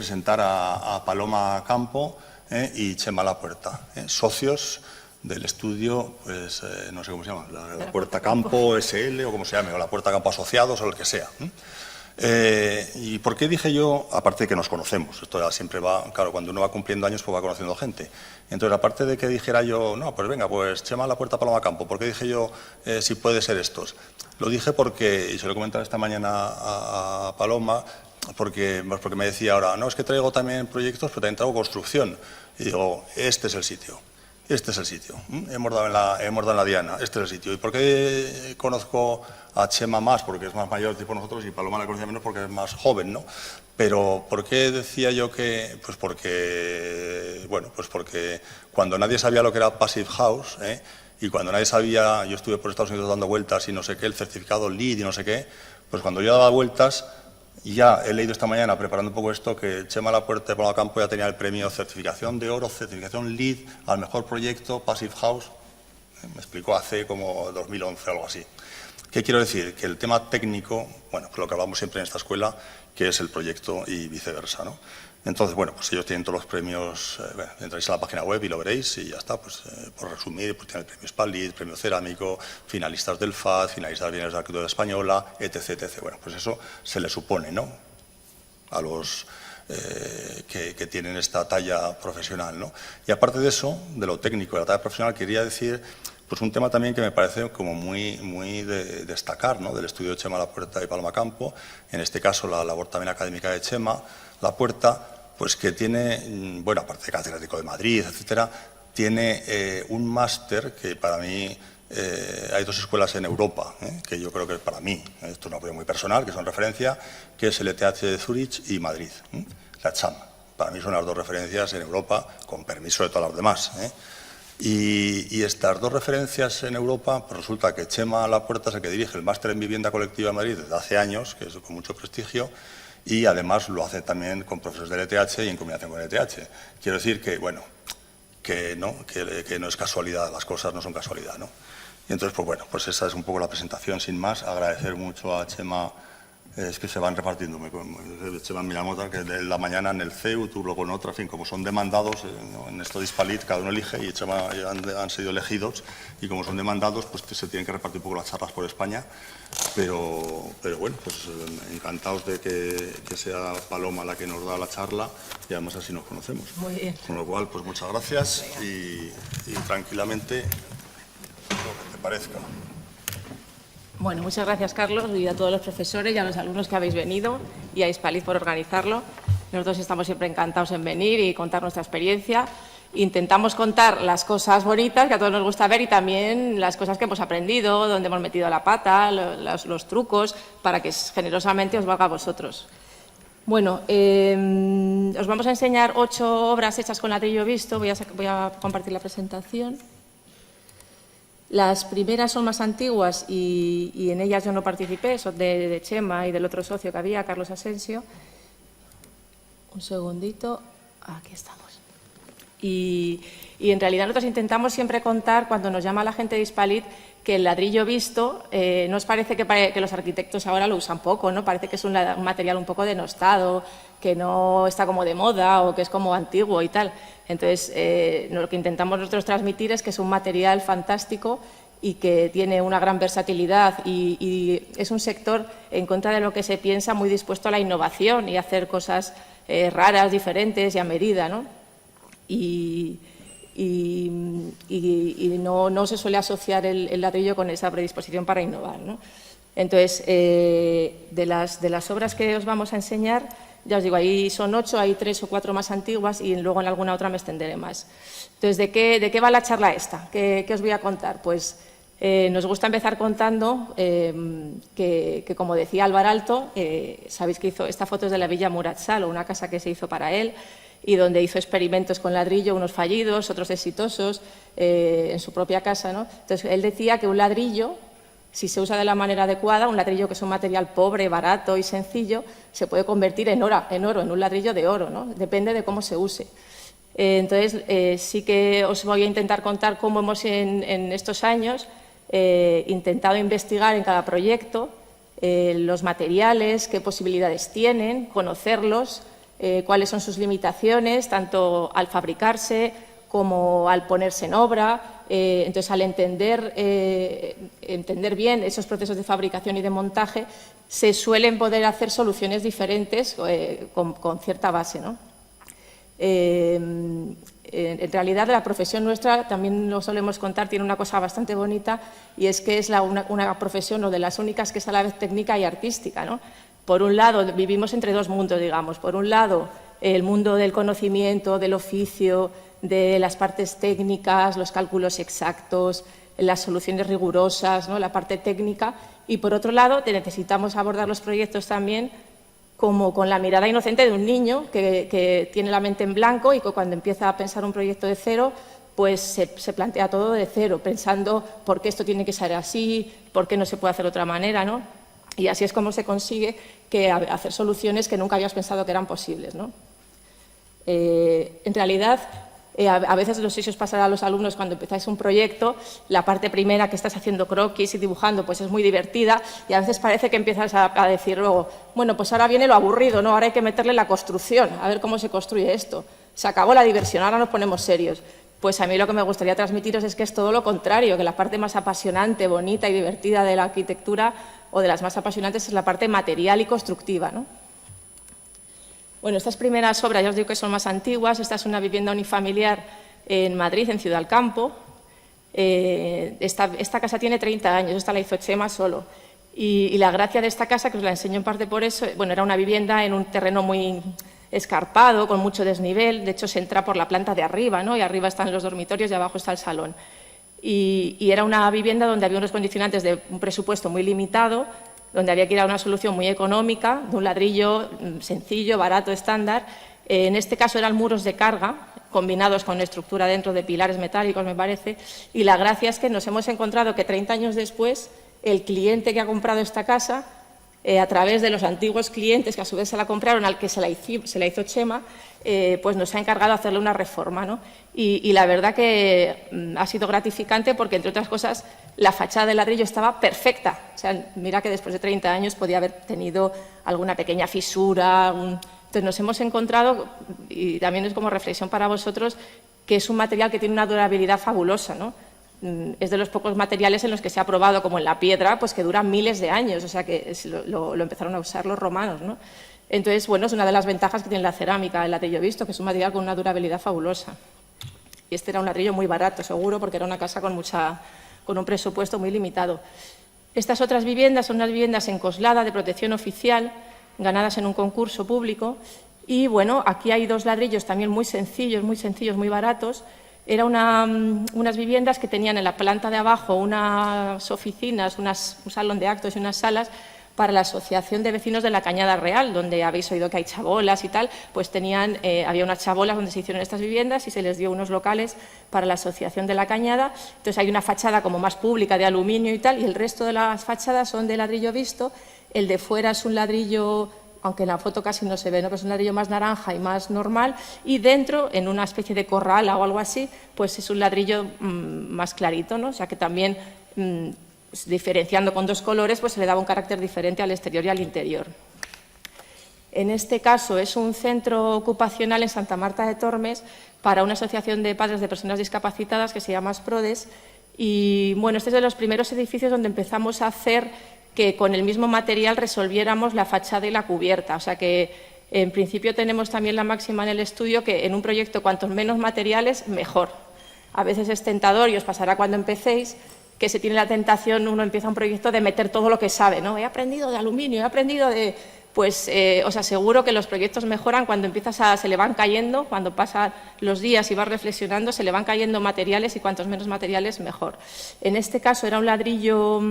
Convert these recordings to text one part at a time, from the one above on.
presentar a Paloma Campo y Chema Lapuerta, socios del estudio, pues no sé cómo se llama, la Puerta Campo SL o como se llame, o la Puerta Campo Asociados o el que sea. ¿Y por qué dije yo, aparte de que nos conocemos, esto ya siempre va, claro, cuando uno va cumpliendo años pues va conociendo gente, entonces aparte de que dijera yo, no, pues venga, pues Chema Lapuerta, Paloma Campo, ¿por qué dije yo si puede ser estos? Lo dije porque, y se lo he comentado esta mañana a Paloma, porque me decía ahora, no, es que traigo también proyectos, pero también traigo construcción, y digo, este es el sitio. Este es el sitio. Hemos dado en la diana. Este es el sitio. ¿Y por qué conozco a Chema más? Porque es más mayor tipo nosotros y Paloma la conocía menos porque es más joven, ¿no? Pero ¿por qué decía yo que? Pues porque, bueno, pues porque cuando nadie sabía lo que era Passive House, y cuando nadie sabía, yo estuve por Estados Unidos dando vueltas y no sé qué, el certificado LEED y no sé qué, pues cuando yo daba vueltas, y ya he leído esta mañana, preparando un poco esto, que Chema Lapuerta de Paloma Campo ya tenía el premio Certificación de Oro, Certificación LEED al mejor proyecto Passive House. Me explicó hace como 2011 o algo así. ¿Qué quiero decir? Que el tema técnico, bueno, pues lo que hablamos siempre en esta escuela, que es el proyecto y viceversa, ¿no? Entonces, bueno, pues ellos tienen todos los premios, bueno, entráis a la página web y lo veréis y ya está, pues por resumir, pues tienen el premio Spalid, premio Cerámico, finalistas del FAD, finalistas de Bienales de la Arquitectura Española, etc., etc. Bueno, pues eso se le supone, ¿no?, a los que tienen esta talla profesional, ¿no? Y aparte de eso, de lo técnico, de la talla profesional, quería decir pues un tema también que me parece como muy de destacar, ¿no?, del estudio de Chema Lapuerta y Paloma Campo, en este caso la labor también académica de Chema Lapuerta, pues que tiene, bueno, aparte de catedrático de Madrid, etcétera, tiene un máster que para mí hay dos escuelas en Europa, que yo creo que para mí, esto es una opinión muy personal, que son referencia, que es el ETH de Zúrich y Madrid, la CHAM. Para mí son las dos referencias en Europa, con permiso de todas las demás. Y estas dos referencias en Europa, pues resulta que Chema Lapuerta es el que dirige el máster en vivienda colectiva en Madrid desde hace años, que es con mucho prestigio, y además lo hace también con profesores del ETH y en combinación con el ETH. Quiero decir que, bueno, que no es casualidad, las cosas no son casualidad, ¿no? Y entonces, pues bueno, pues esa es un poco la presentación, sin más. Agradecer mucho a Chema, es que se van repartiendo, Chema Milamota, que de la mañana en el CEU, tú luego en otra, en fin, como son demandados, en esto de Hispalit cada uno elige y Chema han sido elegidos, y como son demandados, pues se tienen que repartir un poco las charlas por España. Pero bueno, pues encantados de que sea Paloma la que nos da la charla y además así nos conocemos. Muy bien. Con lo cual, pues muchas gracias y tranquilamente lo que te parezca. Bueno, muchas gracias, Carlos, y a todos los profesores y a los alumnos que habéis venido y a Hispalit por organizarlo. Nosotros estamos siempre encantados en venir y contar nuestra experiencia. Intentamos contar las cosas bonitas que a todos nos gusta ver y también las cosas que hemos aprendido, donde hemos metido la pata, los trucos, para que generosamente os valga a vosotros. Bueno, os vamos a enseñar 8 obras hechas con ladrillo visto. Voy a compartir la presentación. Las primeras son más antiguas y en ellas yo no participé, son de Chema y del otro socio que había, Carlos Asensio. Un segundito, aquí estamos. Y en realidad nosotros intentamos siempre contar, cuando nos llama la gente de Hispalit, que el ladrillo visto nos parece que los arquitectos ahora lo usan poco, ¿no? Parece que es un material un poco denostado, que no está como de moda o que es como antiguo y tal. Entonces, lo que intentamos nosotros transmitir es que es un material fantástico y que tiene una gran versatilidad y es un sector, en contra de lo que se piensa, muy dispuesto a la innovación y a hacer cosas raras, diferentes y a medida, ¿no? Y no se suele asociar el ladrillo con esa predisposición para innovar, ¿no? Entonces, de las obras que os vamos a enseñar, ya os digo, ahí son 8, hay 3 o 4 más antiguas y luego en alguna otra me extenderé más. Entonces, ¿de qué va la charla esta? ¿Qué os voy a contar? Pues nos gusta empezar contando que, como decía Álvaro Alto, sabéis que hizo esta foto es de la Villa Murat Salo, una casa que se hizo para él, y donde hizo experimentos con ladrillo, unos fallidos, otros exitosos, en su propia casa, ¿no? Entonces, él decía que un ladrillo, si se usa de la manera adecuada, un ladrillo que es un material pobre, barato y sencillo, se puede convertir en oro, en un ladrillo de oro, ¿no? Depende de cómo se use. Entonces, sí que os voy a intentar contar cómo hemos en estos años intentado investigar en cada proyecto los materiales, qué posibilidades tienen, conocerlos, cuáles son sus limitaciones, tanto al fabricarse como al ponerse en obra. Entonces, al entender bien esos procesos de fabricación y de montaje, se suelen poder hacer soluciones diferentes con cierta base, ¿no? En realidad, la profesión nuestra, también lo solemos contar, tiene una cosa bastante bonita, y es que es una profesión, o de las únicas, que es a la vez técnica y artística, ¿no? Por un lado, vivimos entre dos mundos, digamos. Por un lado, el mundo del conocimiento, del oficio, de las partes técnicas, los cálculos exactos, las soluciones rigurosas, ¿no? La parte técnica. Y, por otro lado, necesitamos abordar los proyectos también como con la mirada inocente de un niño que tiene la mente en blanco y que cuando empieza a pensar un proyecto de cero, pues se plantea todo de cero, pensando por qué esto tiene que ser así, por qué no se puede hacer de otra manera, ¿no? Y así es como se consigue hacer soluciones que nunca habías pensado que eran posibles, ¿no? En realidad, a veces, no sé si os pasará a los alumnos, cuando empezáis un proyecto, la parte primera, que estás haciendo croquis y dibujando, pues es muy divertida, y a veces parece que empiezas a decir luego, bueno, pues ahora viene lo aburrido, ¿no? Ahora hay que meterle la construcción, a ver cómo se construye esto. Se acabó la diversión, ahora nos ponemos serios. Pues a mí lo que me gustaría transmitiros es que es todo lo contrario, que la parte más apasionante, bonita y divertida de la arquitectura, o de las más apasionantes, es la parte material y constructiva, ¿no? Bueno, estas primeras obras, ya os digo que son más antiguas. Esta es una vivienda unifamiliar en Madrid, en Ciudad del Campo. Esta casa tiene 30 años, esta la hizo Chema solo. Y la gracia de esta casa, que os la enseño en parte por eso, bueno, era una vivienda en un terreno muy escarpado, con mucho desnivel. De hecho, se entra por la planta de arriba, ¿no? Y arriba están los dormitorios y abajo está el salón. Y era una vivienda donde había unos condicionantes de un presupuesto muy limitado, donde había que ir a una solución muy económica, de un ladrillo sencillo, barato, estándar. En este caso eran muros de carga, combinados con estructura dentro de pilares metálicos, me parece, y la gracia es que nos hemos encontrado que 30 años después, el cliente que ha comprado esta casa, a través de los antiguos clientes que a su vez se la compraron, al que se la hizo Chema, pues nos ha encargado de hacerle una reforma, ¿no? Y la verdad que ha sido gratificante porque, entre otras cosas, la fachada de ladrillo estaba perfecta. O sea, mira que después de 30 años podía haber tenido alguna pequeña fisura. Entonces nos hemos encontrado, y también es como reflexión para vosotros, que es un material que tiene una durabilidad fabulosa, ¿no? Es de los pocos materiales en los que se ha probado, como en la piedra, pues que duran miles de años, o sea que lo empezaron a usar los romanos, ¿no? Entonces, bueno, es una de las ventajas que tiene la cerámica, el ladrillo visto, que es un material con una durabilidad fabulosa. Y este era un ladrillo muy barato, seguro, porque era una casa con un presupuesto muy limitado. Estas otras viviendas son unas viviendas en Coslada, de protección oficial, ganadas en un concurso público. Y, bueno, aquí hay dos ladrillos también muy sencillos, muy baratos. Eran unas viviendas que tenían en la planta de abajo unas oficinas, un salón de actos y unas salas para la Asociación de Vecinos de la Cañada Real, donde habéis oído que hay chabolas y tal, pues había unas chabolas donde se hicieron estas viviendas y se les dio unos locales para la Asociación de la Cañada. Entonces hay una fachada como más pública de aluminio y tal, y el resto de las fachadas son de ladrillo visto. El de fuera es un ladrillo, aunque en la foto casi no se ve, ¿no? Pero es un ladrillo más naranja y más normal, y dentro, en una especie de corrala o algo así, pues es un ladrillo más clarito, ¿no? O sea que también, diferenciando con dos colores, pues se le daba un carácter diferente al exterior y al interior. En este caso es un centro ocupacional en Santa Marta de Tormes para una asociación de padres de personas discapacitadas que se llama Asprodes, y bueno, este es de los primeros edificios donde empezamos a hacer que con el mismo material resolviéramos la fachada y la cubierta. O sea que, en principio, tenemos también la máxima en el estudio que en un proyecto cuantos menos materiales, mejor. A veces es tentador, y os pasará cuando empecéis, que se tiene la tentación, uno empieza un proyecto, de meter todo lo que sabe, ¿no? He aprendido de aluminio, he aprendido de... Pues os aseguro que los proyectos mejoran cuando se le van cayendo, cuando pasan los días y vas reflexionando, se le van cayendo materiales, y cuantos menos materiales, mejor. En este caso era un ladrillo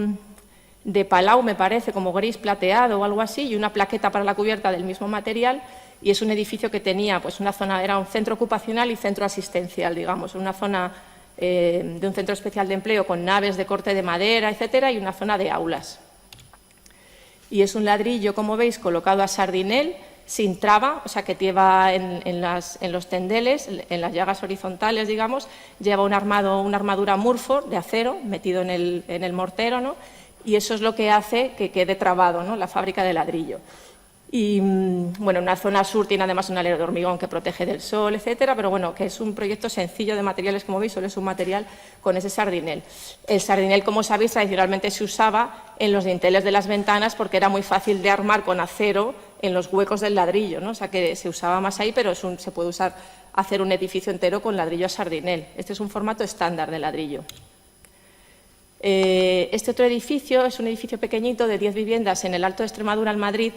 de Palau, me parece, como gris plateado o algo así, y una plaqueta para la cubierta del mismo material, y es un edificio que tenía pues una zona, era un centro ocupacional y centro asistencial, digamos, una zona de un centro especial de empleo con naves de corte de madera, etcétera, y una zona de aulas. Y es un ladrillo, como veis, colocado a sardinel, sin traba, o sea que lleva en los tendeles, en las llagas horizontales, digamos, lleva una armadura Murford de acero metido en el mortero, ¿no? Y eso es lo que hace que quede trabado, ¿no?, la fábrica de ladrillo. Y, bueno, en una zona sur tiene además un alero de hormigón que protege del sol, etcétera, pero bueno, que es un proyecto sencillo de materiales, como veis, solo es un material con ese sardinel. El sardinel, como sabéis, tradicionalmente se usaba en los dinteles de las ventanas porque era muy fácil de armar con acero en los huecos del ladrillo, ¿no? O sea, que se usaba más ahí, pero se puede hacer un edificio entero con ladrillo a sardinel. Este es un formato estándar de ladrillo. Este otro edificio es un edificio pequeñito de 10 viviendas en el Alto de Extremadura, en Madrid,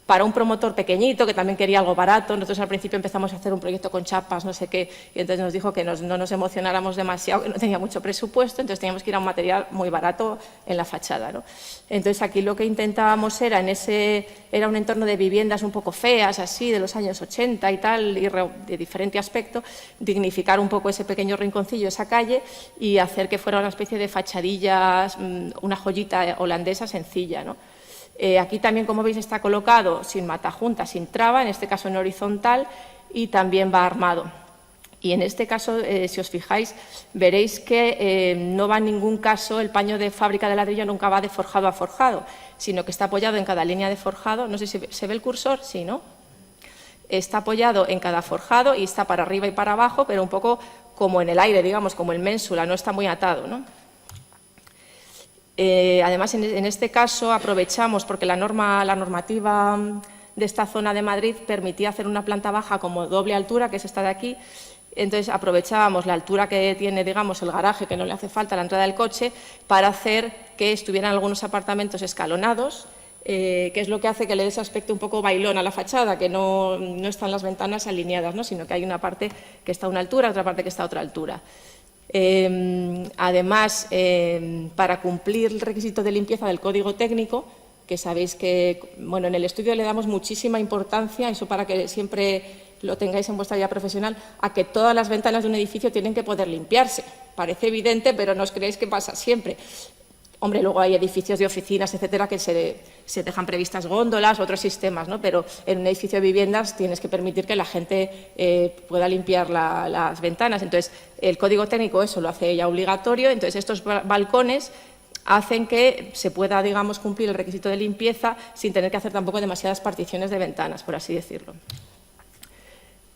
para un promotor pequeñito que también quería algo barato. Nosotros al principio empezamos a hacer un proyecto con chapas, no sé qué, y entonces nos dijo que no nos emocionáramos demasiado, que no tenía mucho presupuesto, entonces teníamos que ir a un material muy barato en la fachada, ¿no? Entonces aquí lo que intentábamos era un entorno de viviendas un poco feas, así, de los años 80 y tal, y de diferente aspecto, dignificar un poco ese pequeño rinconcillo, esa calle, y hacer que fuera una especie de fachadillas, una joyita holandesa sencilla, ¿no? Aquí también, como veis, está colocado sin matajunta, sin traba, en este caso en horizontal, y también va armado. Y en este caso, si os fijáis, veréis que no va en ningún caso el paño de fábrica de ladrillo, nunca va de forjado a forjado, sino que está apoyado en cada línea de forjado. No sé si se ve el cursor, sí, ¿no? Está apoyado en cada forjado y está para arriba y para abajo, pero un poco como en el aire, digamos, como el ménsula, no está muy atado, ¿no? Además, en este caso aprovechamos, porque la normativa de esta zona de Madrid permitía hacer una planta baja como doble altura, que es esta de aquí. Entonces aprovechábamos la altura que tiene, digamos, el garaje, que no le hace falta la entrada del coche, para hacer que estuvieran algunos apartamentos escalonados, que es lo que hace que le dé ese aspecto un poco bailón a la fachada, que no están las ventanas alineadas, ¿no? Sino que hay una parte que está a una altura, otra parte que está a otra altura. Además, para cumplir el requisito de limpieza del código técnico, que sabéis que, bueno, en el estudio le damos muchísima importancia, eso para que siempre lo tengáis en vuestra vida profesional, a que todas las ventanas de un edificio tienen que poder limpiarse. Parece evidente, pero no os creéis que pasa siempre. Hombre, luego hay edificios de oficinas, etcétera, que se dejan previstas góndolas, otros sistemas, ¿no? Pero en un edificio de viviendas tienes que permitir que la gente pueda limpiar las ventanas. Entonces, el código técnico eso lo hace ya obligatorio. Entonces, estos balcones hacen que se pueda, digamos, cumplir el requisito de limpieza sin tener que hacer tampoco demasiadas particiones de ventanas, por así decirlo.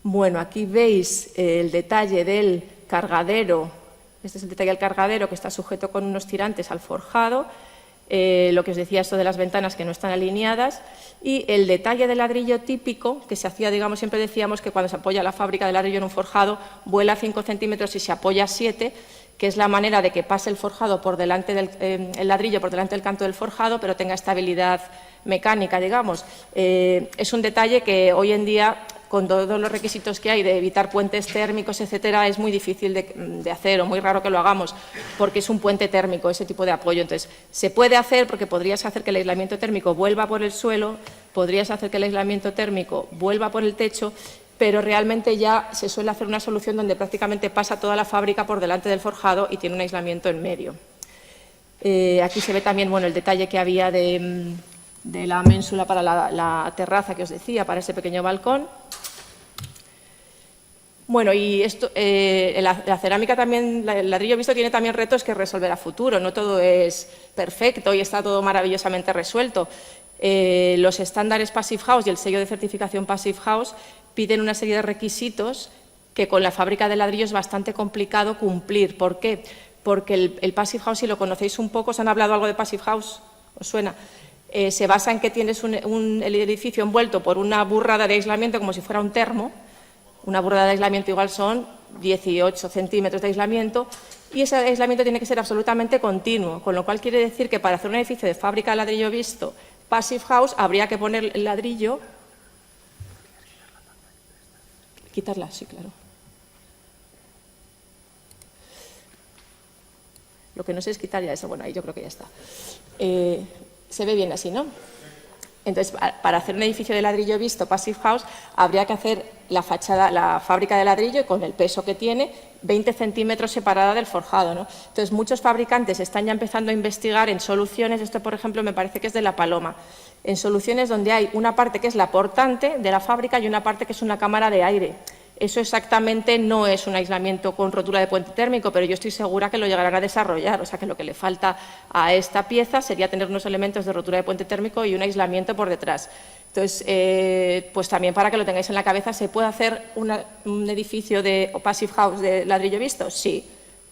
Bueno, aquí veis el detalle del cargadero. Este es el detalle del cargadero, que está sujeto con unos tirantes al forjado. Lo que os decía, esto de las ventanas que no están alineadas. Y el detalle del ladrillo típico, que se hacía, digamos, siempre decíamos que cuando se apoya la fábrica de ladrillo en un forjado, vuela 5 centímetros y se apoya 7, que es la manera de que pase el forjado por delante el ladrillo por delante del canto del forjado, pero tenga estabilidad mecánica, digamos. Es un detalle que hoy en día, con todos los requisitos que hay de evitar puentes térmicos, etcétera, es muy difícil de hacer, o muy raro que lo hagamos, porque es un puente térmico, ese tipo de apoyo. Entonces, se puede hacer porque podrías hacer que el aislamiento térmico vuelva por el suelo, podrías hacer que el aislamiento térmico vuelva por el techo, pero realmente ya se suele hacer una solución donde prácticamente pasa toda la fábrica por delante del forjado y tiene un aislamiento en medio. Aquí se ve también, bueno, el detalle que había de la ménsula para la terraza que os decía, para ese pequeño balcón. Bueno, y esto, la cerámica también, el ladrillo visto, tiene también retos que resolver a futuro. No todo es perfecto y está todo maravillosamente resuelto. Los estándares Passive House y el sello de certificación Passive House piden una serie de requisitos que con la fábrica de ladrillo es bastante complicado cumplir. ¿Por qué? Porque el Passive House, si lo conocéis un poco, ¿os han hablado algo de Passive House? ¿Os suena? Se basa en que tienes el edificio envuelto por una burrada de aislamiento como si fuera un termo. Una burrada de aislamiento igual son 18 centímetros de aislamiento, y ese aislamiento tiene que ser absolutamente continuo, con lo cual quiere decir que para hacer un edificio de fábrica de ladrillo visto Passive House habría que poner el ladrillo. Quitarla, sí, claro. Lo que no sé es quitar ya eso. Bueno, ahí yo creo que ya está. Se ve bien así, ¿no? Entonces, para hacer un edificio de ladrillo visto Passive House, habría que hacer la fachada, la fábrica de ladrillo, y con el peso que tiene, 20 centímetros separada del forjado, ¿no? Entonces, muchos fabricantes están ya empezando a investigar en soluciones. Esto, por ejemplo, me parece que es de La Paloma. En soluciones donde hay una parte que es la portante de la fábrica y una parte que es una cámara de aire. Eso exactamente no es un aislamiento con rotura de puente térmico, pero yo estoy segura que lo llegarán a desarrollar. O sea, que lo que le falta a esta pieza sería tener unos elementos de rotura de puente térmico y un aislamiento por detrás. Entonces, pues también para que lo tengáis en la cabeza, ¿se puede hacer un edificio de passive house de ladrillo visto? Sí,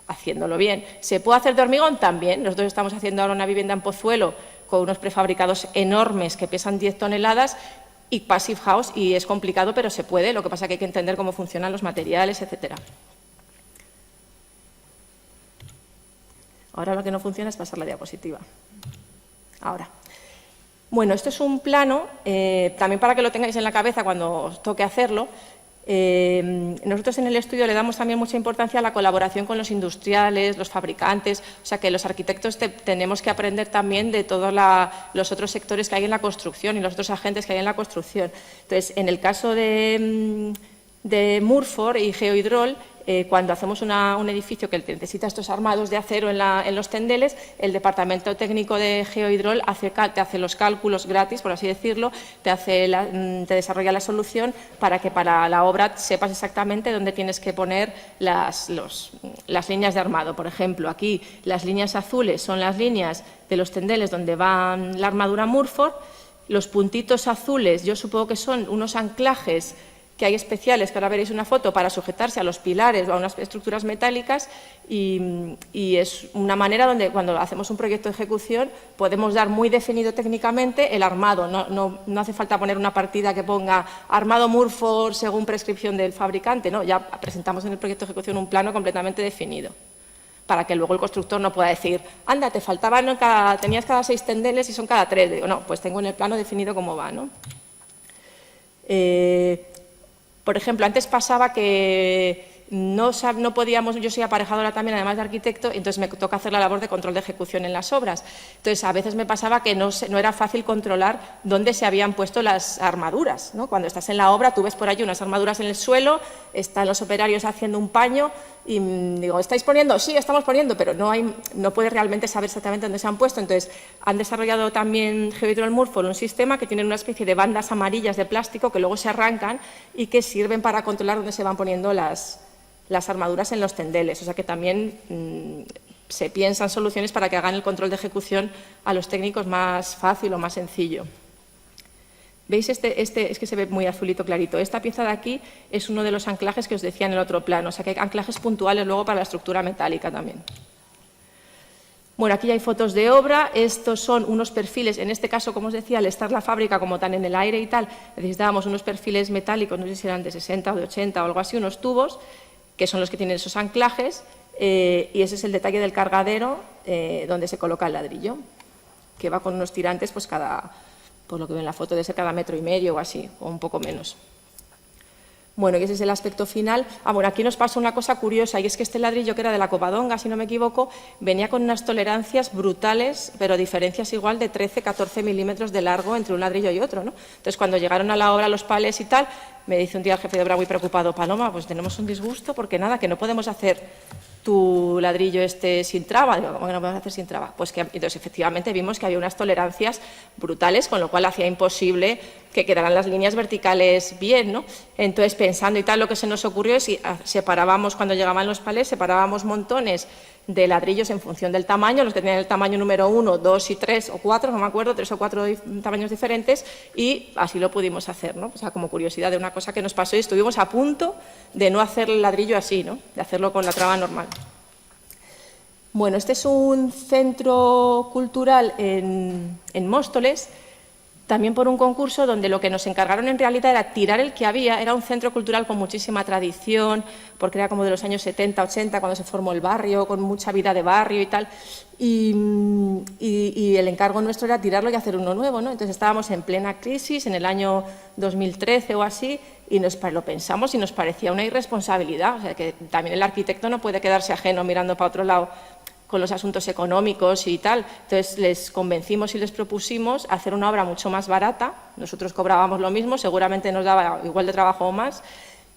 haciéndolo bien. ¿Se puede hacer de hormigón? También. Nosotros estamos haciendo ahora una vivienda en Pozuelo con unos prefabricados enormes que pesan 10 toneladas y passive house, y es complicado, pero se puede. Lo que pasa es que hay que entender cómo funcionan los materiales, etcétera. Ahora lo que no funciona es pasar la diapositiva. Ahora. Bueno, esto es un plano, también para que lo tengáis en la cabeza cuando os toque hacerlo. Nosotros en el estudio le damos también mucha importancia a la colaboración con los industriales, los fabricantes, o sea que los arquitectos tenemos que aprender también de todos los otros sectores que hay en la construcción y los otros agentes que hay en la construcción. Entonces, en el caso de Murfor y Geohidrol, cuando hacemos un edificio que necesita estos armados de acero en los tendeles, el departamento técnico de Geohidrol te hace los cálculos gratis, por así decirlo, te desarrolla la solución para que para la obra sepas exactamente dónde tienes que poner las líneas de armado. Por ejemplo, aquí las líneas azules son las líneas de los tendeles donde va la armadura Murfor. Los puntitos azules yo supongo que son unos anclajes que hay especiales, que ahora veréis una foto, para sujetarse a los pilares o a unas estructuras metálicas, y es una manera donde cuando hacemos un proyecto de ejecución podemos dar muy definido técnicamente el armado. No hace falta poner una partida que ponga armado Murfor según prescripción del fabricante, no, ya presentamos en el proyecto de ejecución un plano completamente definido, para que luego el constructor no pueda decir, anda, te faltaban, tenías cada 6 tendeles y son cada 3. Digo, no, pues tengo en el plano definido cómo va, ¿no? Por ejemplo, antes pasaba que no podíamos, yo soy aparejadora también, además de arquitecto, entonces me toca hacer la labor de control de ejecución en las obras. Entonces, a veces me pasaba que no era fácil controlar dónde se habían puesto las armaduras, ¿no? Cuando estás en la obra, tú ves por allí unas armaduras en el suelo, están los operarios haciendo un paño y digo, ¿estáis poniendo? Sí, estamos poniendo, pero no puedes realmente saber exactamente dónde se han puesto. Entonces, han desarrollado también Geohidrol Murfor un sistema que tiene una especie de bandas amarillas de plástico que luego se arrancan y que sirven para controlar dónde se van poniendo las armaduras en los tendeles. O sea que también se piensan soluciones para que hagan el control de ejecución a los técnicos más fácil o más sencillo. ¿Veis? Es que se ve muy azulito clarito. Esta pieza de aquí es uno de los anclajes que os decía en el otro plano. O sea que hay anclajes puntuales luego para la estructura metálica también. Bueno, aquí ya hay fotos de obra. Estos son unos perfiles, en este caso, como os decía, al estar la fábrica como tan en el aire y tal, necesitábamos unos perfiles metálicos, no sé si eran de 60 o de 80 o algo así, unos tubos, que son los que tienen esos anclajes, y ese es el detalle del cargadero donde se coloca el ladrillo, que va con unos tirantes, pues por lo que veo en la foto, de ser cada 1,5 metros o así, o un poco menos. Bueno, y ese es el aspecto final. Bueno, aquí nos pasa una cosa curiosa, y es que este ladrillo, que era de la Covadonga, si no me equivoco, venía con unas tolerancias brutales, pero diferencias igual de 13-14 milímetros de largo entre un ladrillo y otro, ¿no? Entonces, cuando llegaron a la obra los palés y tal, me dice un día el jefe de obra muy preocupado, Paloma, pues tenemos un disgusto porque nada, que no podemos hacer tu ladrillo sin traba. Digo, ¿cómo que no podemos hacer sin traba? Pues que entonces efectivamente vimos que había unas tolerancias brutales, con lo cual hacía imposible que quedaran las líneas verticales bien, ¿no? Entonces, pensando y tal, lo que se nos ocurrió es que separábamos, cuando llegaban los palés, separábamos montones de ladrillos en función del tamaño, los que tenían el tamaño número 1, 2 y 3 o 4, no me acuerdo, 3 o 4 tamaños diferentes, y así lo pudimos hacer, ¿no? O sea, como curiosidad de una cosa que nos pasó, y estuvimos a punto de no hacer el ladrillo así, ¿no? De hacerlo con la traba normal. Bueno, este es un centro cultural en Móstoles, también por un concurso donde lo que nos encargaron en realidad era tirar el que había. Era un centro cultural con muchísima tradición, porque era como de los años 70, 80, cuando se formó el barrio, con mucha vida de barrio y tal. Y el encargo nuestro era tirarlo y hacer uno nuevo, ¿no? Entonces estábamos en plena crisis, en el año 2013 o así, y lo pensamos y nos parecía una irresponsabilidad. O sea, que también el arquitecto no puede quedarse ajeno mirando para otro lado con los asuntos económicos y tal. Entonces les convencimos y les propusimos hacer una obra mucho más barata. Nosotros cobrábamos lo mismo, seguramente nos daba igual de trabajo o más,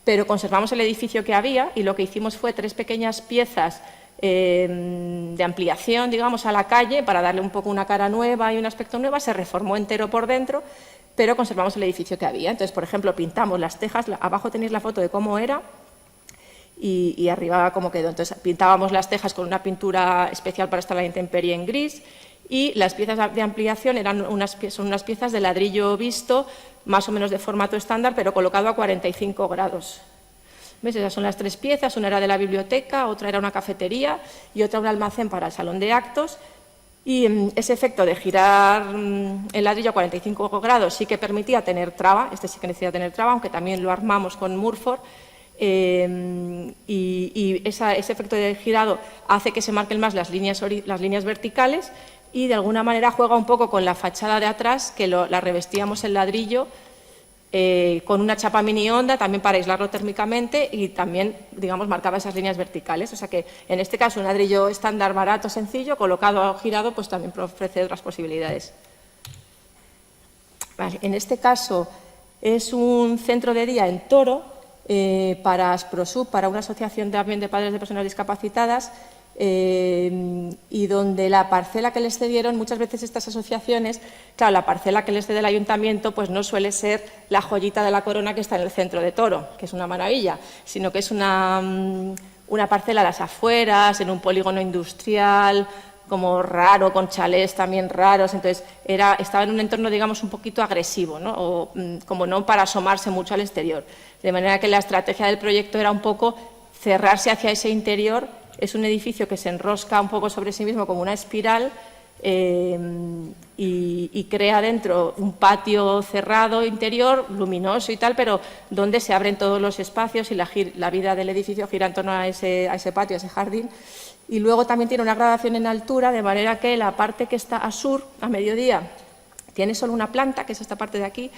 pero conservamos el edificio que había y lo que hicimos fue 3 pequeñas piezas de ampliación, digamos, a la calle para darle un poco una cara nueva y un aspecto nuevo. Se reformó entero por dentro, pero conservamos el edificio que había. Entonces, por ejemplo, pintamos las tejas, abajo tenéis la foto de cómo era y arriba cómo quedó. Entonces, pintábamos las tejas con una pintura especial para estar a la intemperie en gris y las piezas de ampliación son unas piezas de ladrillo visto, más o menos de formato estándar, pero colocado a 45 grados. ¿Ves? Esas son las 3 piezas, una era de la biblioteca, otra era una cafetería y otra un almacén para el salón de actos. Y ese efecto de girar el ladrillo a 45 grados sí que permitía tener traba, este sí que necesita tener traba, aunque también lo armamos con Murfor. Y ese efecto de girado hace que se marquen más las líneas verticales y de alguna manera juega un poco con la fachada de atrás, que la revestíamos en ladrillo con una chapa mini honda también para aislarlo térmicamente y también, digamos, marcaba esas líneas verticales. O sea que, en este caso, un ladrillo estándar, barato, sencillo, colocado o girado, pues también ofrece otras posibilidades. Vale, en este caso es un centro de día en Toro para Asprosub, para una asociación también de padres de personas discapacitadas, y donde la parcela que les cedieron, muchas veces estas asociaciones, claro, la parcela que les cede el ayuntamiento pues no suele ser la joyita de la corona que está en el centro de Toro, que es una maravilla, sino que es una parcela a las afueras, en un polígono industrial, como raro, con chalés también raros, entonces estaba en un entorno, digamos, un poquito agresivo, ¿no? O como no para asomarse mucho al exterior. De manera que la estrategia del proyecto era un poco cerrarse hacia ese interior. Es un edificio que se enrosca un poco sobre sí mismo como una espiral y crea dentro un patio cerrado interior, luminoso y tal, pero donde se abren todos los espacios y la vida del edificio gira en torno a ese patio, a ese jardín. Y luego también tiene una gradación en altura, de manera que la parte que está a sur, a mediodía, tiene solo una planta, que es esta parte de aquí,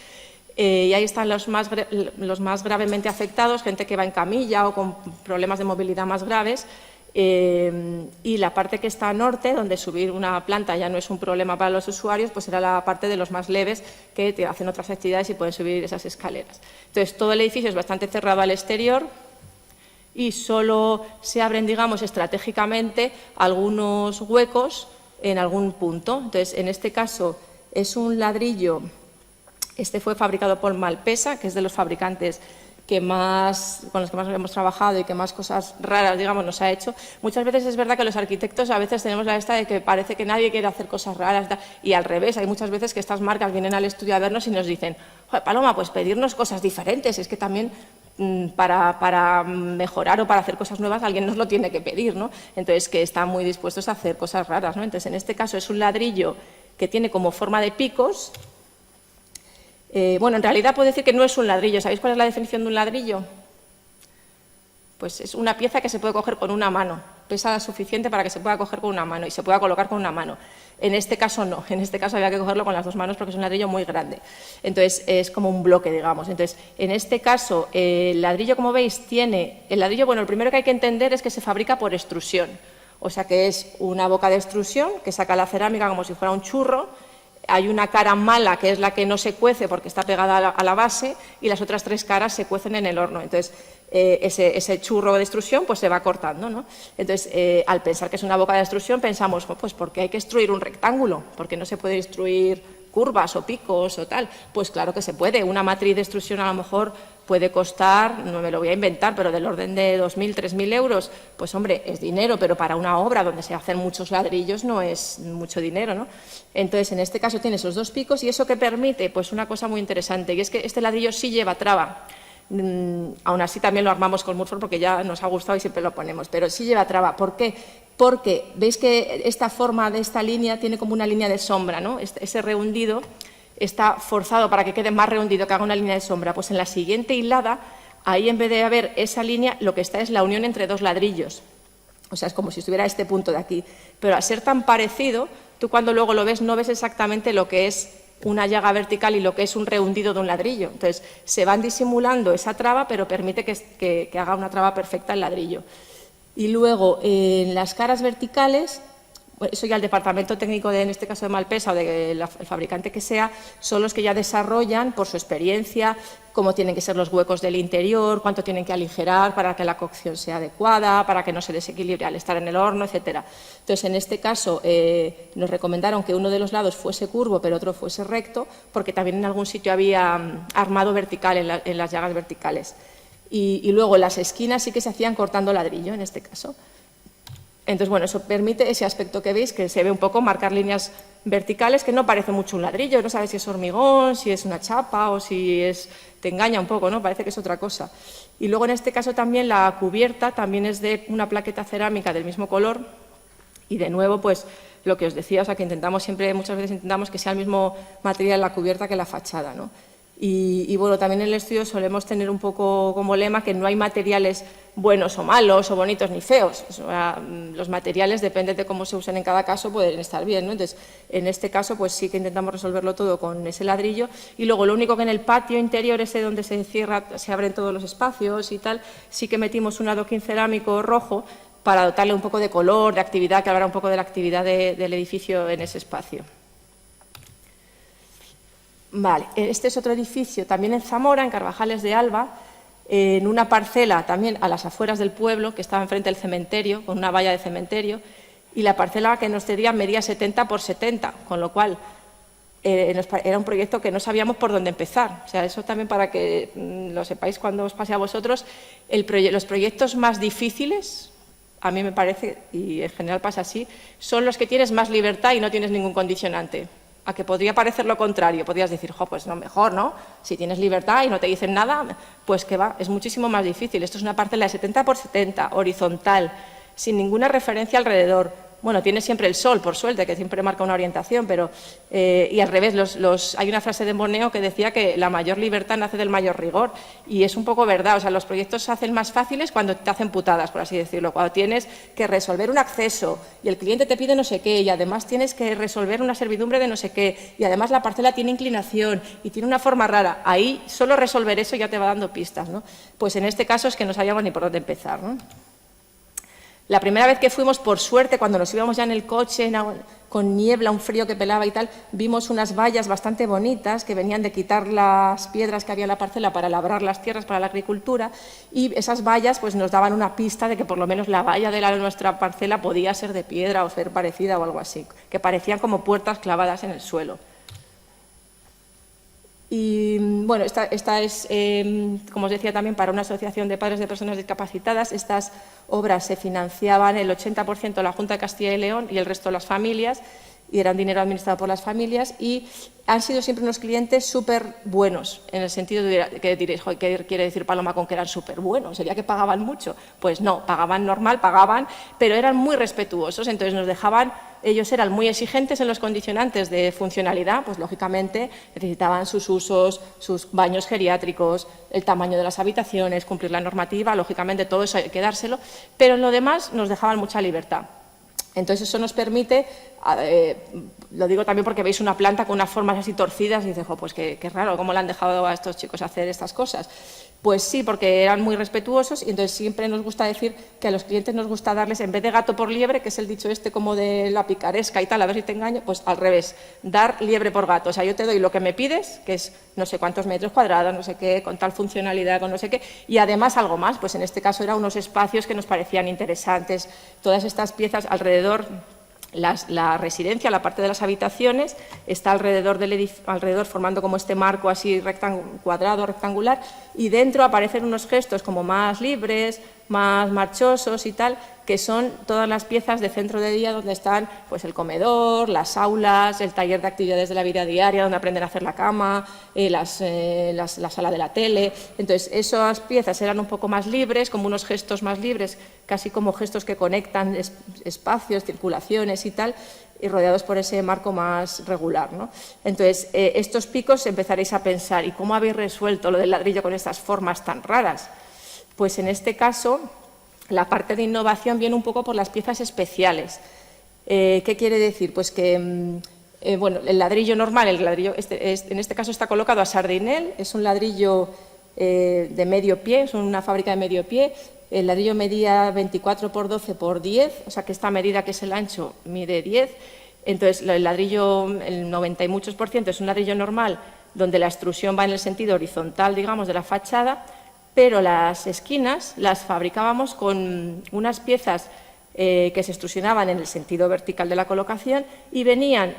y ahí están los más gravemente afectados, gente que va en camilla o con problemas de movilidad más graves. Y la parte que está a norte, donde subir una planta ya no es un problema para los usuarios, pues era la parte de los más leves que hacen otras actividades y pueden subir esas escaleras. Entonces, todo el edificio es bastante cerrado al exterior y solo se abren, digamos, estratégicamente algunos huecos en algún punto. Entonces, en este caso es un ladrillo, este fue fabricado por Malpesa, que es de los fabricantes con los que más hemos trabajado y que más cosas raras, digamos, nos ha hecho. Muchas veces es verdad que los arquitectos a veces tenemos la esta de que parece que nadie quiere hacer cosas raras y al revés, hay muchas veces que estas marcas vienen al estudio a vernos y nos dicen, joder, Paloma, pues pedirnos cosas diferentes, es que también para mejorar o para hacer cosas nuevas alguien nos lo tiene que pedir, ¿no? Entonces, que están muy dispuestos a hacer cosas raras, ¿no? Entonces, en este caso es un ladrillo que tiene como forma de picos. Bueno, en realidad puedo decir que no es un ladrillo. ¿Sabéis cuál es la definición de un ladrillo? Pues es una pieza que se puede coger con una mano. Pesa suficiente para que se pueda coger con una mano y se pueda colocar con una mano. En este caso no. En este caso había que cogerlo con las 2 manos porque es un ladrillo muy grande. Entonces, es como un bloque, digamos. Entonces, en este caso, el ladrillo, como veis, tiene... El ladrillo, bueno, lo primero que hay que entender es que se fabrica por extrusión. O sea, que es una boca de extrusión que saca la cerámica como si fuera un churro. Hay una cara mala, que es la que no se cuece porque está pegada a la base, y las otras 3 caras se cuecen en el horno. Entonces, ese churro de extrusión pues, se va cortando, ¿no? Entonces, al pensar que es una boca de extrusión, pensamos, pues, ¿por qué hay que extruir un rectángulo? ¿Por qué no se puede extruir curvas o picos o tal? Pues claro que se puede. Una matriz de extrusión a lo mejor puede costar, no me lo voy a inventar, pero del orden de 2.000, 3.000 euros, pues hombre, es dinero, pero para una obra donde se hacen muchos ladrillos no es mucho dinero, ¿no? Entonces, en este caso tiene esos 2 picos y eso que permite, pues una cosa muy interesante, y es que este ladrillo sí lleva traba. Aún así también lo armamos con Murfor porque ya nos ha gustado y siempre lo ponemos, pero sí lleva traba. ¿Por qué? Porque veis que esta forma de esta línea tiene como una línea de sombra, ¿no? Ese rehundido está forzado para que quede más rehundido, que haga una línea de sombra. Pues en la siguiente hilada, ahí en vez de haber esa línea, lo que está es la unión entre 2 ladrillos. O sea, es como si estuviera este punto de aquí. Pero al ser tan parecido, tú cuando luego lo ves no ves exactamente lo que es una llaga vertical y lo que es un rehundido de un ladrillo. Entonces, se van disimulando esa traba, pero permite que haga una traba perfecta el ladrillo. Y luego, en las caras verticales, eso ya el departamento técnico, en este caso de Malpesa, o del fabricante que sea, son los que ya desarrollan, por su experiencia, cómo tienen que ser los huecos del interior, cuánto tienen que aligerar para que la cocción sea adecuada, para que no se desequilibre al estar en el horno, etc. Entonces, en este caso, nos recomendaron que uno de los lados fuese curvo, pero otro fuese recto, porque también en algún sitio había armado vertical en las llagas verticales. Y luego las esquinas sí que se hacían cortando ladrillo, en este caso. Entonces, bueno, eso permite ese aspecto que veis, que se ve un poco marcar líneas verticales, que no parece mucho un ladrillo, no sabes si es hormigón, si es una chapa o si es... te engaña un poco, ¿no? Parece que es otra cosa. Y luego, en este caso, también la cubierta también es de una plaqueta cerámica del mismo color y, de nuevo, pues, lo que os decía, o sea, que intentamos siempre, muchas veces intentamos que sea el mismo material la cubierta que la fachada, ¿no? Y bueno, también en el estudio solemos tener un poco como lema que no hay materiales buenos o malos, o bonitos ni feos. O sea, los materiales, depende de cómo se usen en cada caso, pueden estar bien, ¿no? Entonces, en este caso, pues sí que intentamos resolverlo todo con ese ladrillo. Y luego, lo único que en el patio interior, ese donde se cierra, se abren todos los espacios y tal, sí que metimos un adoquín cerámico rojo para dotarle un poco de color, de actividad, que hablara un poco de la actividad del edificio en ese espacio. Vale, este es otro edificio también en Zamora, en Carvajales de Alba, en una parcela también a las afueras del pueblo, que estaba enfrente del cementerio, con una valla de cementerio, y la parcela que nos cedían medía 70 por 70, con lo cual era un proyecto que no sabíamos por dónde empezar. O sea, eso también para que lo sepáis cuando os pase a vosotros, los proyectos más difíciles, a mí me parece, y en general pasa así, son los que tienes más libertad y no tienes ningún condicionante. A que podría parecer lo contrario, podrías decir, jo, pues no, mejor, ¿no? Si tienes libertad y no te dicen nada, pues que va, es muchísimo más difícil. Esto es una parcela de 70 por 70, horizontal, sin ninguna referencia alrededor. Bueno, tiene siempre el sol, por suerte, que siempre marca una orientación, pero... y al revés, hay una frase de Moneo que decía que la mayor libertad nace del mayor rigor, y es un poco verdad. O sea, los proyectos se hacen más fáciles cuando te hacen putadas, por así decirlo, cuando tienes que resolver un acceso y el cliente te pide no sé qué, y además tienes que resolver una servidumbre de no sé qué, y además la parcela tiene inclinación y tiene una forma rara. Ahí solo resolver eso ya te va dando pistas, ¿no? Pues en este caso es que no sabíamos ni por dónde empezar, ¿no? La primera vez que fuimos, por suerte, cuando nos íbamos ya en el coche, con niebla, un frío que pelaba y tal, vimos unas vallas bastante bonitas que venían de quitar las piedras que había en la parcela para labrar las tierras para la agricultura, y esas vallas pues, nos daban una pista de que por lo menos la valla de nuestra parcela podía ser de piedra o ser parecida o algo así, que parecían como puertas clavadas en el suelo. Y bueno, esta es, como os decía, también para una asociación de padres de personas discapacitadas. Estas obras se financiaban el 80% la Junta de Castilla y León y el resto las familias, y eran dinero administrado por las familias, y han sido siempre unos clientes súper buenos, en el sentido de que diréis, ¿qué quiere decir Paloma con que eran súper buenos? ¿Sería que pagaban mucho? Pues no, pagaban normal, pagaban, pero eran muy respetuosos. Entonces nos dejaban, ellos eran muy exigentes en los condicionantes de funcionalidad, pues lógicamente necesitaban sus usos, sus baños geriátricos, el tamaño de las habitaciones, cumplir la normativa, lógicamente todo eso hay que dárselo, pero en lo demás nos dejaban mucha libertad. Entonces eso nos permite, lo digo también porque veis una planta con unas formas así torcidas y dices, pues qué raro, ¿cómo le han dejado a estos chicos hacer estas cosas? Pues sí, porque eran muy respetuosos, y entonces siempre nos gusta decir que a los clientes nos gusta darles, en vez de gato por liebre, que es el dicho este como de la picaresca y tal, a ver si te engaño, pues al revés, dar liebre por gato. O sea, yo te doy lo que me pides, que es no sé cuántos metros cuadrados, no sé qué, con tal funcionalidad, con no sé qué, y además algo más, pues en este caso eran unos espacios que nos parecían interesantes, todas estas piezas alrededor. La residencia, la parte de las habitaciones, está alrededor del edificio, formando como este marco así cuadrado, rectangular, y dentro aparecen unos gestos como más libres, más marchosos y tal, que son todas las piezas de centro de día donde están pues, el comedor, las aulas, el taller de actividades de la vida diaria donde aprenden a hacer la cama, la sala de la tele. Entonces, esas piezas eran un poco más libres, como unos gestos más libres, casi como gestos que conectan espacios, circulaciones y tal, y rodeados por ese marco más regular, ¿no? Entonces, estos picos empezaréis a pensar, ¿y cómo habéis resuelto lo del ladrillo con estas formas tan raras? Pues en este caso, la parte de innovación viene un poco por las piezas especiales. ¿Qué quiere decir? Pues que bueno, el ladrillo normal, en este caso está colocado a sardinel, es un ladrillo de medio pie, es una fábrica de medio pie, el ladrillo medía 24 por 12 por 10, o sea que esta medida, que es el ancho, mide 10. Entonces, el ladrillo, el 90 y muchos % es un ladrillo normal, donde la extrusión va en el sentido horizontal, digamos, de la fachada, pero las esquinas las fabricábamos con unas piezas que se extrusionaban en el sentido vertical de la colocación y venían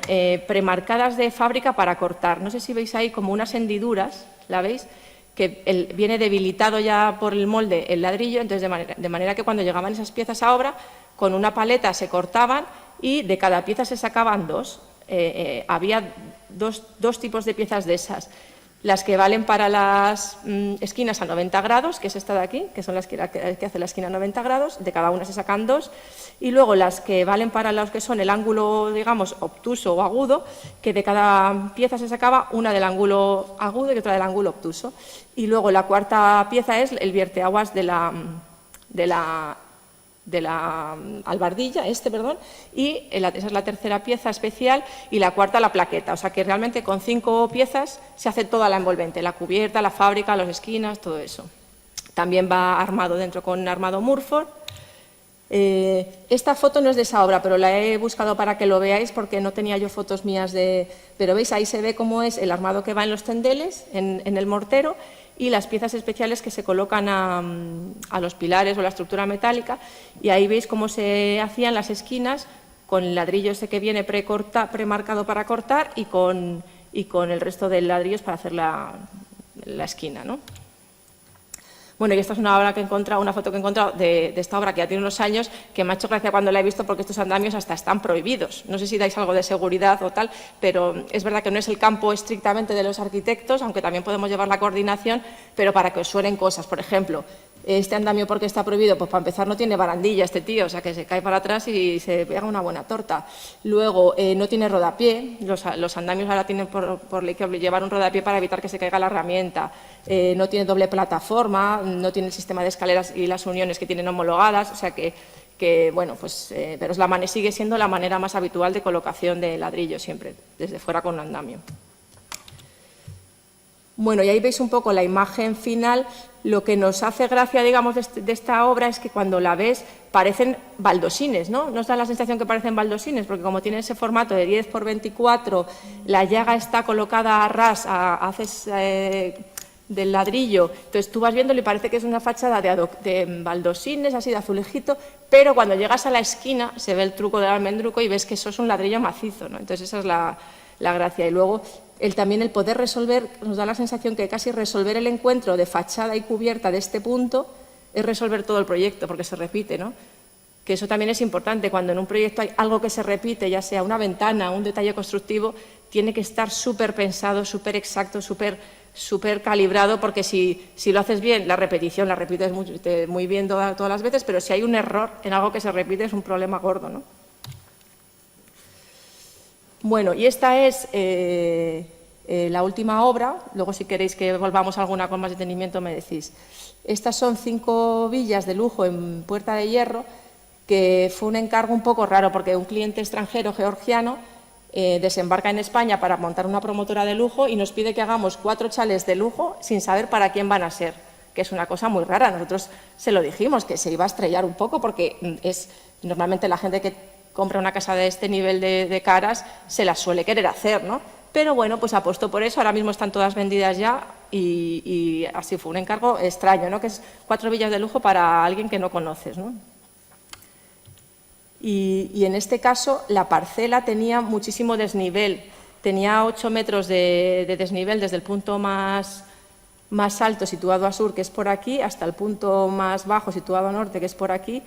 premarcadas de fábrica para cortar. No sé si veis ahí como unas hendiduras, ¿la veis? Que viene debilitado ya por el molde el ladrillo, entonces de manera que cuando llegaban esas piezas a obra, con una paleta se cortaban y de cada pieza se sacaban dos. Había dos tipos de piezas de esas. Las que valen para las esquinas a 90 grados, que es esta de aquí, que son las que hace la esquina a 90 grados, de cada una se sacan dos, y luego las que valen para los que son el ángulo, digamos, obtuso o agudo, que de cada pieza se sacaba una del ángulo agudo y otra del ángulo obtuso. Y luego la cuarta pieza es el vierteaguas de la albardilla, y esa es la tercera pieza especial, y la cuarta la plaqueta. O sea que realmente con 5 piezas se hace toda la envolvente, la cubierta, la fábrica, las esquinas, todo eso. También va armado dentro con armado Murford. Esta foto no es de esa obra, pero la he buscado para que lo veáis porque no tenía yo fotos mías Pero veis, ahí se ve cómo es el armado que va en los tendeles, en el mortero, y las piezas especiales que se colocan a los pilares o la estructura metálica, y ahí veis cómo se hacían las esquinas con el ladrillo ese que viene premarcado para cortar y con el resto de ladrillos para hacer la esquina, ¿no? Bueno, y esta es una foto que he encontrado de esta obra, que ya tiene unos años, que me ha hecho gracia cuando la he visto porque estos andamios hasta están prohibidos. No sé si dais algo de seguridad o tal, pero es verdad que no es el campo estrictamente de los arquitectos, aunque también podemos llevar la coordinación, pero para que os suenen cosas. Por ejemplo, este andamio, ¿por qué está prohibido? Pues para empezar no tiene barandilla este tío, o sea que se cae para atrás y se pega una buena torta. Luego, no tiene rodapié, los andamios ahora tienen por ley que llevar un rodapié para evitar que se caiga la herramienta. No tiene doble plataforma, no tiene el sistema de escaleras y las uniones que tienen homologadas, o sea que bueno, pues, pero sigue siendo la manera más habitual de colocación de ladrillo siempre, desde fuera con un andamio. Bueno, y ahí veis un poco la imagen final. Lo que nos hace gracia, digamos, de esta obra es que cuando la ves parecen baldosines, ¿no? Nos da la sensación que parecen baldosines, porque como tiene ese formato de 10 por 24, la llaga está colocada a ras, haces del ladrillo, entonces tú vas viéndolo y parece que es una fachada de baldosines, así de azulejito, pero cuando llegas a la esquina se ve el truco del almendruco y ves que eso es un ladrillo macizo, ¿no? Entonces esa es la gracia. Y luego también el poder resolver, nos da la sensación que casi resolver el encuentro de fachada y cubierta de este punto es resolver todo el proyecto, porque se repite, ¿no? Que eso también es importante. Cuando en un proyecto hay algo que se repite, ya sea una ventana, un detalle constructivo, tiene que estar súper pensado, súper exacto, súper calibrado, porque si lo haces bien, la repetición la repites muy bien todas las veces, pero si hay un error en algo que se repite es un problema gordo, ¿no? Bueno, y esta es la última obra. Luego, si queréis que volvamos a alguna con más detenimiento, me decís. Estas son 5 villas de lujo en Puerta de Hierro, que fue un encargo un poco raro, porque un cliente extranjero georgiano desembarca en España para montar una promotora de lujo y nos pide que hagamos 4 chalés de lujo sin saber para quién van a ser, que es una cosa muy rara. Nosotros se lo dijimos, que se iba a estrellar un poco, porque normalmente la gente que compra una casa de este nivel de caras se las suele querer hacer, ¿no? Pero bueno, pues apostó por eso. Ahora mismo están todas vendidas ya y así fue un encargo extraño, ¿no? Que es 4 villas de lujo para alguien que no conoces, ¿no? Y en este caso la parcela tenía muchísimo desnivel, tenía 8 metros de desnivel desde el punto más alto situado a sur, que es por aquí, hasta el punto más bajo situado a norte, que es por aquí,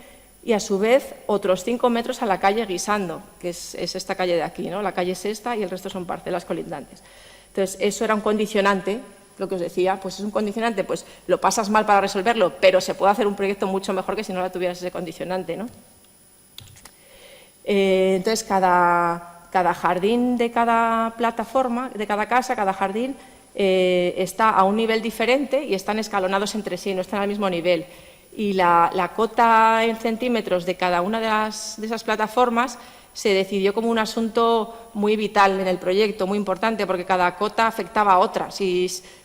y a su vez otros 5 metros a la calle Guisando, que es esta calle de aquí, ¿no? La calle es esta y el resto son parcelas colindantes. Entonces, eso era un condicionante, lo que os decía, pues es un condicionante, pues lo pasas mal para resolverlo, pero se puede hacer un proyecto mucho mejor que si no la tuvieras ese condicionante, ¿no? Entonces, cada jardín de cada plataforma, de cada casa, cada jardín, está a un nivel diferente y están escalonados entre sí, no están al mismo nivel. Y la cota en centímetros de cada una de esas plataformas se decidió como un asunto muy vital en el proyecto, muy importante, porque cada cota afectaba a otra.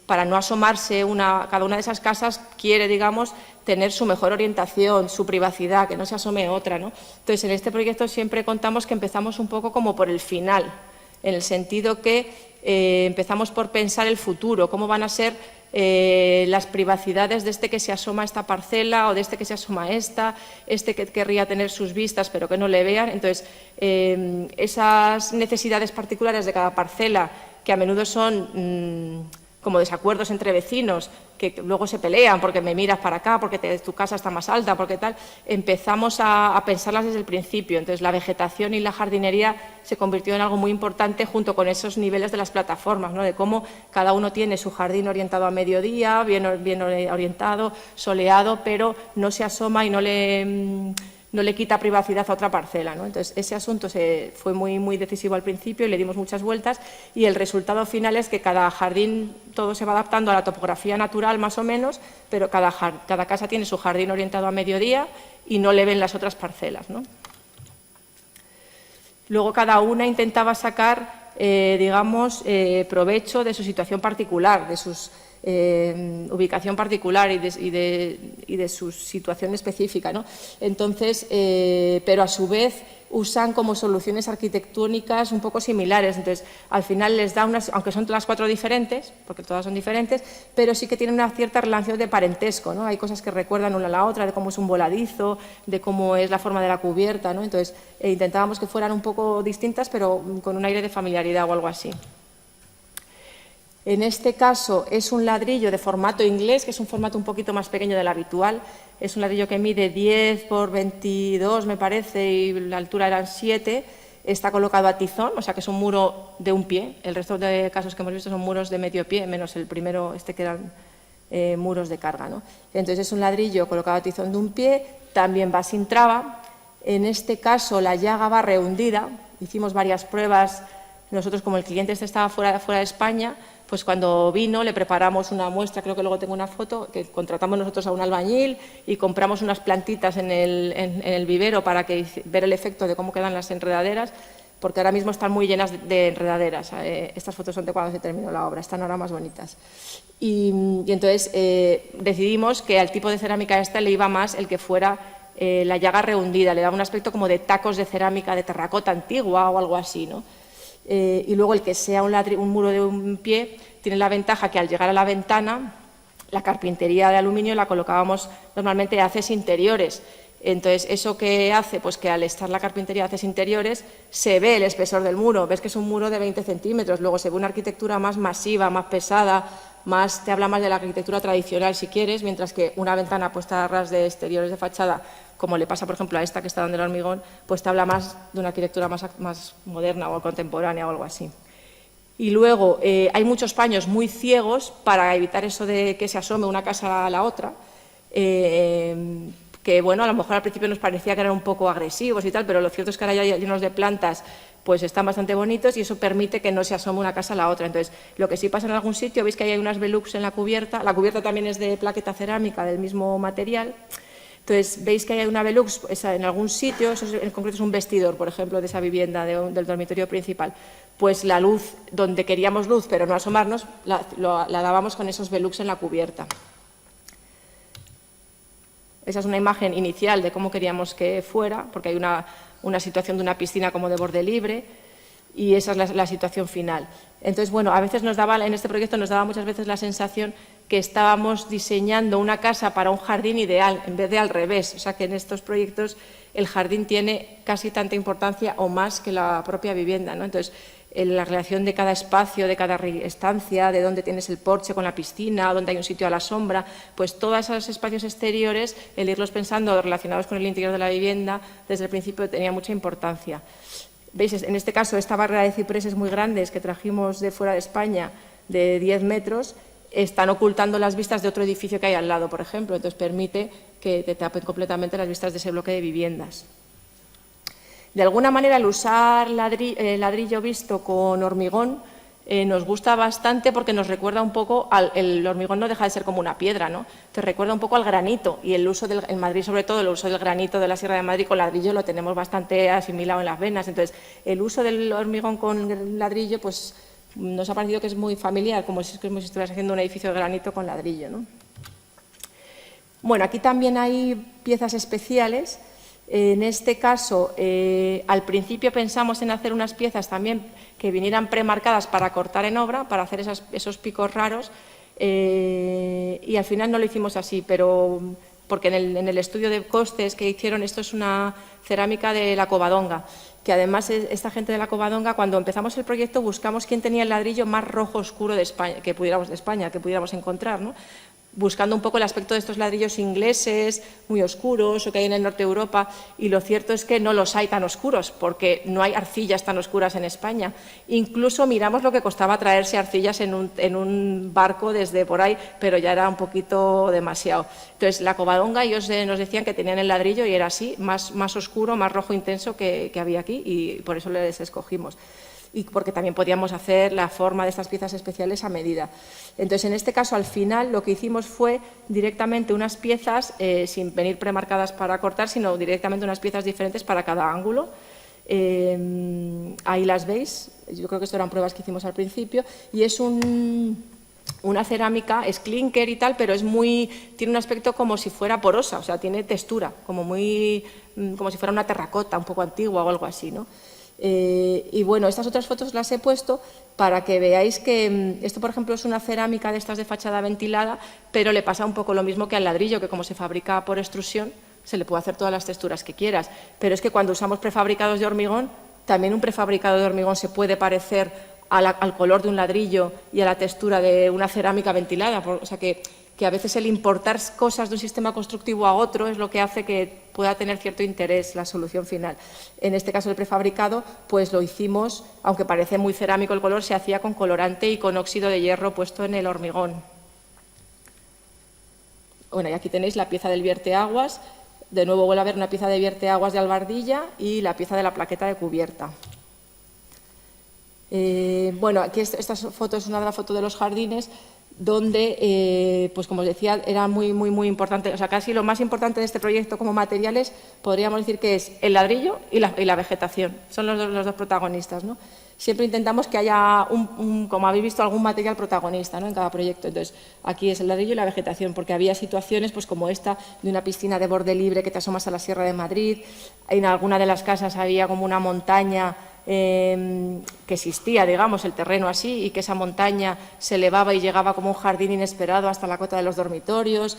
Para no asomarse cada una de esas casas quiere, digamos, tener su mejor orientación, su privacidad, que no se asome otra, ¿no? Entonces, en este proyecto siempre contamos que empezamos un poco como por el final, en el sentido que empezamos por pensar el futuro, cómo van a ser las privacidades de este que se asoma a esta parcela o de este que se asoma a esta, este que querría tener sus vistas pero que no le vean. Entonces, esas necesidades particulares de cada parcela, que a menudo son como desacuerdos entre vecinos, que luego se pelean porque me miras para acá, porque tu casa está más alta, porque tal, empezamos a pensarlas desde el principio. Entonces, la vegetación y la jardinería se convirtió en algo muy importante junto con esos niveles de las plataformas, ¿no? De cómo cada uno tiene su jardín orientado a mediodía, bien orientado, soleado, pero no se asoma y no le quita privacidad a otra parcela, ¿no? Entonces, ese asunto fue muy decisivo al principio y le dimos muchas vueltas, y el resultado final es que cada jardín, todo se va adaptando a la topografía natural más o menos, pero cada casa tiene su jardín orientado a mediodía y no le ven las otras parcelas, ¿no? Luego cada una intentaba sacar, digamos, provecho de su situación particular, de sus ubicación particular y de su situación específica, ¿no? Entonces, pero a su vez usan como soluciones arquitectónicas un poco similares. Entonces, al final les da aunque son las 4 diferentes, porque todas son diferentes, pero sí que tienen una cierta relación de parentesco, ¿no? Hay cosas que recuerdan una a la otra, de cómo es un voladizo, de cómo es la forma de la cubierta, ¿no? Entonces, intentábamos que fueran un poco distintas, pero con un aire de familiaridad o algo así. En este caso es un ladrillo de formato inglés, que es un formato un poquito más pequeño del habitual. Es un ladrillo que mide 10 por 22, me parece, y la altura eran 7. Está colocado a tizón, o sea que es un muro de un pie. El resto de casos que hemos visto son muros de medio pie, menos el primero, que eran muros de carga, ¿no? Entonces es un ladrillo colocado a tizón de un pie, también va sin traba. En este caso la llaga va rehundida. Hicimos varias pruebas. Nosotros, como el cliente estaba fuera de España, pues cuando vino le preparamos una muestra, creo que luego tengo una foto, que contratamos nosotros a un albañil y compramos unas plantitas en el vivero para ver el efecto de cómo quedan las enredaderas, porque ahora mismo están muy llenas de enredaderas. Estas fotos son de cuando se terminó la obra, están ahora más bonitas. Y entonces decidimos que al tipo de cerámica esta le iba más el que fuera la llaga rehundida, le daba un aspecto como de tacos de cerámica de terracota antigua o algo así, ¿no? Y luego el que sea un muro de un pie tiene la ventaja que al llegar a la ventana, la carpintería de aluminio la colocábamos normalmente de haces interiores. Entonces, ¿eso qué hace? Pues que al estar la carpintería de haces interiores se ve el espesor del muro, ves que es un muro de 20 centímetros, luego se ve una arquitectura más masiva, más pesada, te habla más de la arquitectura tradicional si quieres, mientras que una ventana puesta a ras de exteriores de fachada, como le pasa por ejemplo a esta que está donde el hormigón, pues te habla más de una arquitectura más moderna o contemporánea o algo así. Y luego hay muchos paños muy ciegos para evitar eso de que se asome una casa a la otra, que bueno, a lo mejor al principio nos parecía que eran un poco agresivos y tal, pero lo cierto es que ahora ya llenos de plantas pues están bastante bonitos y eso permite que no se asome una casa a la otra. Entonces, lo que sí pasa en algún sitio, veis que hay unas Velux en la cubierta también es de plaqueta cerámica del mismo material. Entonces, veis que hay una Velux en algún sitio, eso en concreto es un vestidor, por ejemplo, de esa vivienda del dormitorio principal. Pues la luz, donde queríamos luz pero no asomarnos, la dábamos con esos Velux en la cubierta. Esa es una imagen inicial de cómo queríamos que fuera, porque hay una situación de una piscina como de borde libre, y esa es la situación final. Entonces, bueno, a veces en este proyecto nos daba muchas veces la sensación que estábamos diseñando una casa para un jardín ideal, en vez de al revés. O sea, que en estos proyectos el jardín tiene casi tanta importancia o más que la propia vivienda, ¿no? Entonces, la relación de cada espacio, de cada estancia, de dónde tienes el porche con la piscina, dónde hay un sitio a la sombra, pues todos esos espacios exteriores, el irlos pensando relacionados con el interior de la vivienda, desde el principio tenía mucha importancia. ¿Veis? En este caso, esta barrera de cipreses muy grandes que trajimos de fuera de España, de 10 metros, están ocultando las vistas de otro edificio que hay al lado, por ejemplo. Entonces, permite que te tapen completamente las vistas de ese bloque de viviendas. De alguna manera, al usar ladrillo visto con hormigón, nos gusta bastante porque nos recuerda un poco, el hormigón no deja de ser como una piedra, ¿no? Te recuerda un poco al granito y el uso en Madrid sobre todo, el uso del granito de la Sierra de Madrid con ladrillo lo tenemos bastante asimilado en las venas. Entonces, el uso del hormigón con ladrillo, pues nos ha parecido que es muy familiar, como si estuvieras haciendo un edificio de granito con ladrillo, ¿no? Bueno, aquí también hay piezas especiales. En este caso, al principio pensamos en hacer unas piezas también que vinieran premarcadas para cortar en obra, para hacer esos picos raros, y al final no lo hicimos así, pero porque en el estudio de costes que hicieron, esto es una cerámica de la Covadonga, que además esta gente de la Covadonga, cuando empezamos el proyecto, buscamos quién tenía el ladrillo más rojo oscuro de España, que pudiéramos encontrar, ¿no? Buscando un poco el aspecto de estos ladrillos ingleses, muy oscuros, o que hay en el norte de Europa, y lo cierto es que no los hay tan oscuros, porque no hay arcillas tan oscuras en España. Incluso miramos lo que costaba traerse arcillas en un barco desde por ahí, pero ya era un poquito demasiado. Entonces, la Covadonga, ellos nos decían que tenían el ladrillo y era así, más oscuro, más rojo intenso que había aquí, y por eso les escogimos. Y porque también podíamos hacer la forma de estas piezas especiales a medida. Entonces, en este caso, al final, lo que hicimos fue directamente unas piezas, sin venir premarcadas para cortar, sino directamente unas piezas diferentes para cada ángulo. Ahí las veis, yo creo que esto eran pruebas que hicimos al principio, y es una cerámica, es clinker y tal, pero tiene un aspecto como si fuera porosa, o sea, tiene textura, como si fuera una terracota un poco antigua o algo así, ¿no? Y bueno, estas otras fotos las he puesto para que veáis que esto, por ejemplo, es una cerámica de estas de fachada ventilada, pero le pasa un poco lo mismo que al ladrillo, que como se fabrica por extrusión, se le puede hacer todas las texturas que quieras. Pero es que cuando usamos prefabricados de hormigón, también un prefabricado de hormigón se puede parecer al color de un ladrillo y a la textura de una cerámica ventilada. O sea que a veces el importar cosas de un sistema constructivo a otro es lo que hace que pueda tener cierto interés la solución final. En este caso, el prefabricado, pues lo hicimos, aunque parece muy cerámico el color, se hacía con colorante y con óxido de hierro puesto en el hormigón. Bueno, y aquí tenéis la pieza del vierteaguas. De nuevo vuelve a haber una pieza de vierteaguas de albardilla y la pieza de la plaqueta de cubierta. Bueno, aquí esta foto es una de las fotos de los jardines, donde, pues como os decía, era muy importante, o sea, casi lo más importante de este proyecto como materiales, podríamos decir que es el ladrillo y la vegetación, son los dos protagonistas, ¿no? Siempre intentamos que haya, como habéis visto, algún material protagonista, ¿no?, en cada proyecto. Entonces, aquí es el ladrillo y la vegetación, porque había situaciones pues como esta, de una piscina de borde libre que te asomas a la Sierra de Madrid, en alguna de las casas había como una montaña que existía, digamos, el terreno así, y que esa montaña se elevaba y llegaba como un jardín inesperado hasta la cota de los dormitorios,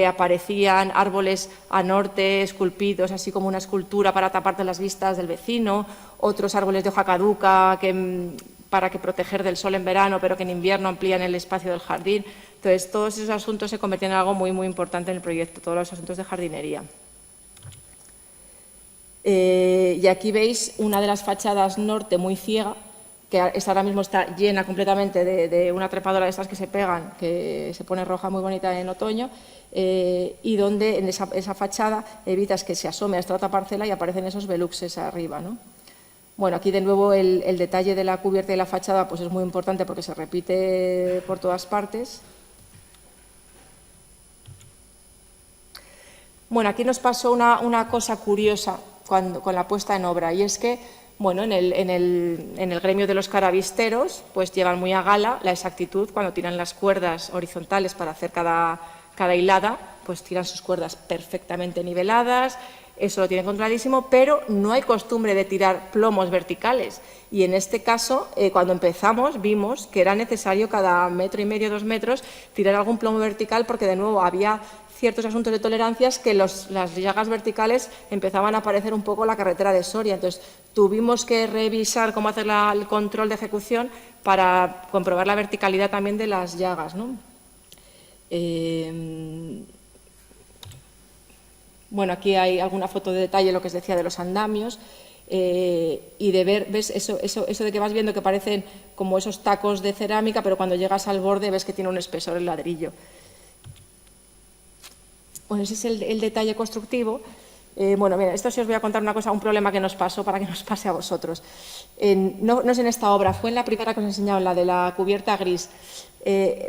aparecían árboles a norte esculpidos, así como una escultura para taparte las vistas del vecino, otros árboles de hoja caduca para que proteger del sol en verano, pero que en invierno amplían el espacio del jardín. Entonces, todos esos asuntos se convertían en algo muy importante en el proyecto, todos los asuntos de jardinería. Y aquí veis una de las fachadas norte muy ciega, que ahora mismo está llena completamente de una trepadora de estas que se pegan, que se pone roja muy bonita en otoño, y donde en esa fachada evitas que se asome hasta otra parcela y aparecen esos beluxes arriba, ¿no? Bueno, aquí de nuevo el detalle de la cubierta y la fachada pues es muy importante porque se repite por todas partes. Bueno, aquí nos pasó una cosa curiosa con la puesta en obra, y es que, bueno, en el gremio de los carabisteros pues llevan muy a gala la exactitud cuando tiran las cuerdas horizontales para hacer cada hilada, pues tiran sus cuerdas perfectamente niveladas, eso lo tienen controladísimo, pero no hay costumbre de tirar plomos verticales, y en este caso, cuando empezamos, vimos que era necesario cada 1,5 metros, 2 metros, tirar algún plomo vertical, porque de nuevo había ciertos asuntos de tolerancias que las llagas verticales empezaban a parecer un poco la carretera de Soria. Entonces, tuvimos que revisar cómo hacer el control de ejecución para comprobar la verticalidad también de las llagas, ¿no? Bueno, aquí hay alguna foto de detalle, lo que os decía de los andamios, y de ver, ves eso de que vas viendo que parecen como esos tacos de cerámica, pero cuando llegas al borde ves que tiene un espesor el ladrillo. Bueno, ese es el detalle constructivo, Bueno, mira, esto sí os voy a contar una cosa, un problema que nos pasó para que nos pase a vosotros. No es en esta obra, fue en la primera que os he enseñado, la de la cubierta gris.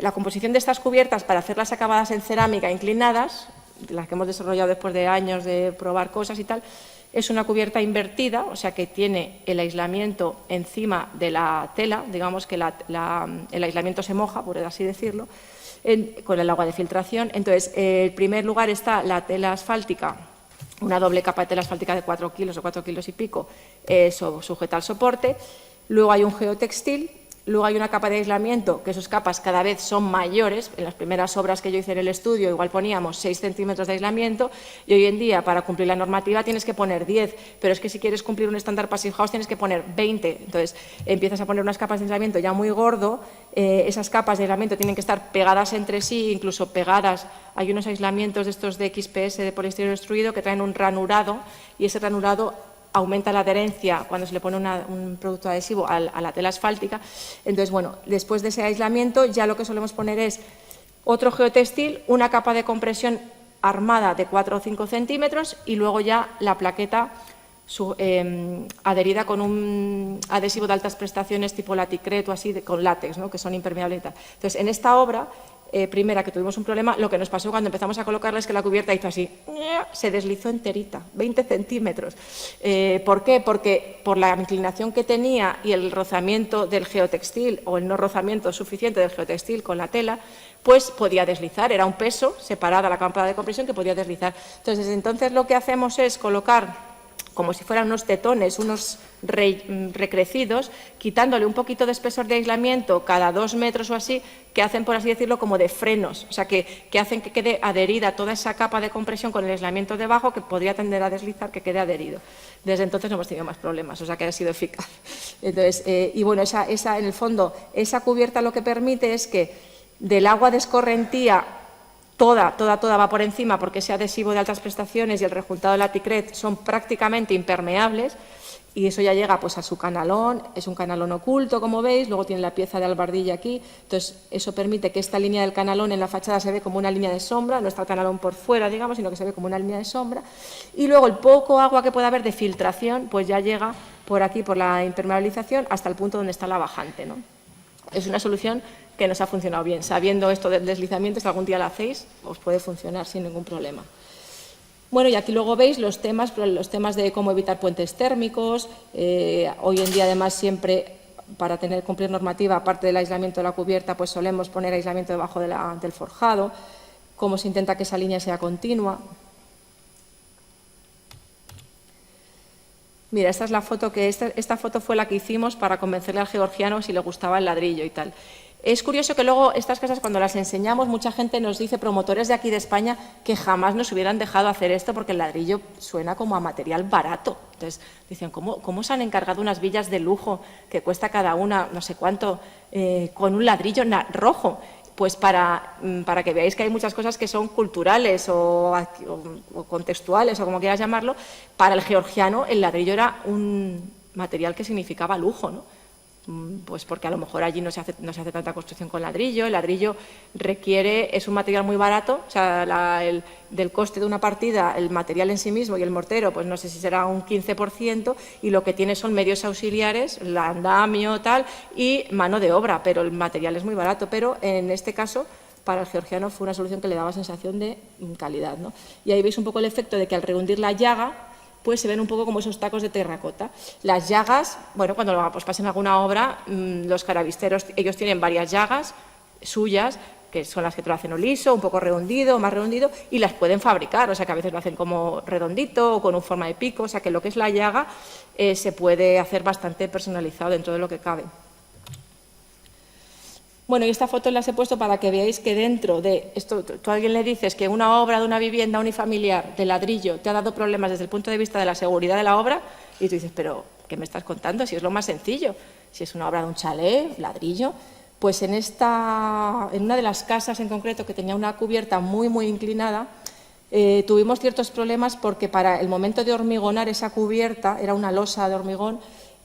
La composición de estas cubiertas para hacerlas acabadas en cerámica inclinadas, las que hemos desarrollado después de años de probar cosas y tal, es una cubierta invertida, o sea que tiene el aislamiento encima de la tela, digamos que el aislamiento se moja, por así decirlo, con el agua de filtración. Entonces, en primer lugar está la tela asfáltica, una doble capa de tela asfáltica de 4 kilos o 4 kilos y pico, sujeta al soporte. Luego hay un geotextil. Luego hay una capa de aislamiento, que esas capas cada vez son mayores. En las primeras obras que yo hice en el estudio igual poníamos 6 centímetros de aislamiento y hoy en día para cumplir la normativa tienes que poner 10, pero es que si quieres cumplir un estándar Passive House tienes que poner 20. Entonces empiezas a poner unas capas de aislamiento ya muy gordo, esas capas de aislamiento tienen que estar pegadas entre sí, incluso pegadas. Hay unos aislamientos de estos de XPS de poliestireno extruido que traen un ranurado y ese ranurado aumenta la adherencia cuando se le pone un producto adhesivo a la tela asfáltica. Entonces, bueno, después de ese aislamiento ya lo que solemos poner es otro geotextil, una capa de compresión armada de 4 o 5 centímetros y luego ya la plaqueta adherida con un adhesivo de altas prestaciones tipo Laticret o así, con látex, ¿no? Que son impermeables y tal. Entonces, en esta obra, primera que tuvimos un problema, lo que nos pasó cuando empezamos a colocarla es que la cubierta hizo así, se deslizó enterita, 20 centímetros. ¿Por qué? Porque por la inclinación que tenía y el rozamiento del geotextil o el no rozamiento suficiente del geotextil con la tela, pues podía deslizar, era un peso separada la capa de compresión que podía deslizar. Entonces, desde entonces lo que hacemos es colocar como si fueran unos tetones, unos recrecidos, quitándole un poquito de espesor de aislamiento cada 2 metros o así, que hacen, por así decirlo, como de frenos, o sea, que hacen que quede adherida toda esa capa de compresión con el aislamiento debajo, que podría tender a deslizar, que quede adherido. Desde entonces no hemos tenido más problemas, o sea, que ha sido eficaz. Entonces, y bueno, en el fondo, esa cubierta lo que permite es que del agua de escorrentía toda va por encima, porque ese adhesivo de altas prestaciones y el rejuntado de Laticret son prácticamente impermeables y eso ya llega pues a su canalón, es un canalón oculto como veis, luego tiene la pieza de albardilla aquí, entonces eso permite que esta línea del canalón en la fachada se ve como una línea de sombra, no está el canalón por fuera, digamos, sino que se ve como una línea de sombra y luego el poco agua que pueda haber de filtración pues ya llega por aquí, por la impermeabilización, hasta el punto donde está la bajante, ¿no? Es una solución que nos ha funcionado bien. Sabiendo esto del deslizamiento, si algún día lo hacéis, os puede funcionar sin ningún problema. Bueno, y aquí luego veis los temas de cómo evitar puentes térmicos. Hoy en día, además, siempre para cumplir normativa, aparte del aislamiento de la cubierta, pues solemos poner aislamiento debajo del forjado. Cómo se intenta que esa línea sea continua. Mira, esta es la foto esta foto fue la que hicimos para convencerle al georgiano si le gustaba el ladrillo y tal. Es curioso que luego estas cosas, cuando las enseñamos, mucha gente nos dice, promotores de aquí de España, que jamás nos hubieran dejado hacer esto porque el ladrillo suena como a material barato. Entonces, dicen, ¿cómo se han encargado unas villas de lujo que cuesta cada una no sé cuánto con un ladrillo rojo? Pues para que veáis que hay muchas cosas que son culturales o contextuales o como quieras llamarlo, para el georgiano el ladrillo era un material que significaba lujo, ¿no? Pues porque a lo mejor allí no se hace tanta construcción con ladrillo, el ladrillo es un material muy barato, o sea, del coste de una partida, el material en sí mismo y el mortero, pues no sé si será un 15%, y lo que tiene son medios auxiliares, el andamio, tal, y mano de obra, pero el material es muy barato, pero en este caso para el georgiano fue una solución que le daba sensación de calidad, ¿no? Y ahí veis un poco el efecto de que al rehundir la llaga, pues se ven un poco como esos tacos de terracota. Las llagas, bueno, cuando pues pasen alguna obra, los carabisteros, ellos tienen varias llagas suyas, que son las que te lo hacen o liso, un poco rehundido, o más rehundido, y las pueden fabricar, o sea que a veces lo hacen como redondito o con una forma de pico, o sea que lo que es la llaga se puede hacer bastante personalizado dentro de lo que cabe. Bueno, y esta foto las he puesto para que veáis que dentro de esto, tú a alguien le dices que una obra de una vivienda unifamiliar de ladrillo te ha dado problemas desde el punto de vista de la seguridad de la obra, y tú dices, pero ¿qué me estás contando? Si es lo más sencillo, si es una obra de un chalet, ladrillo. Pues en una de las casas en concreto que tenía una cubierta muy, muy inclinada, tuvimos ciertos problemas porque para el momento de hormigonar esa cubierta, era una losa de hormigón,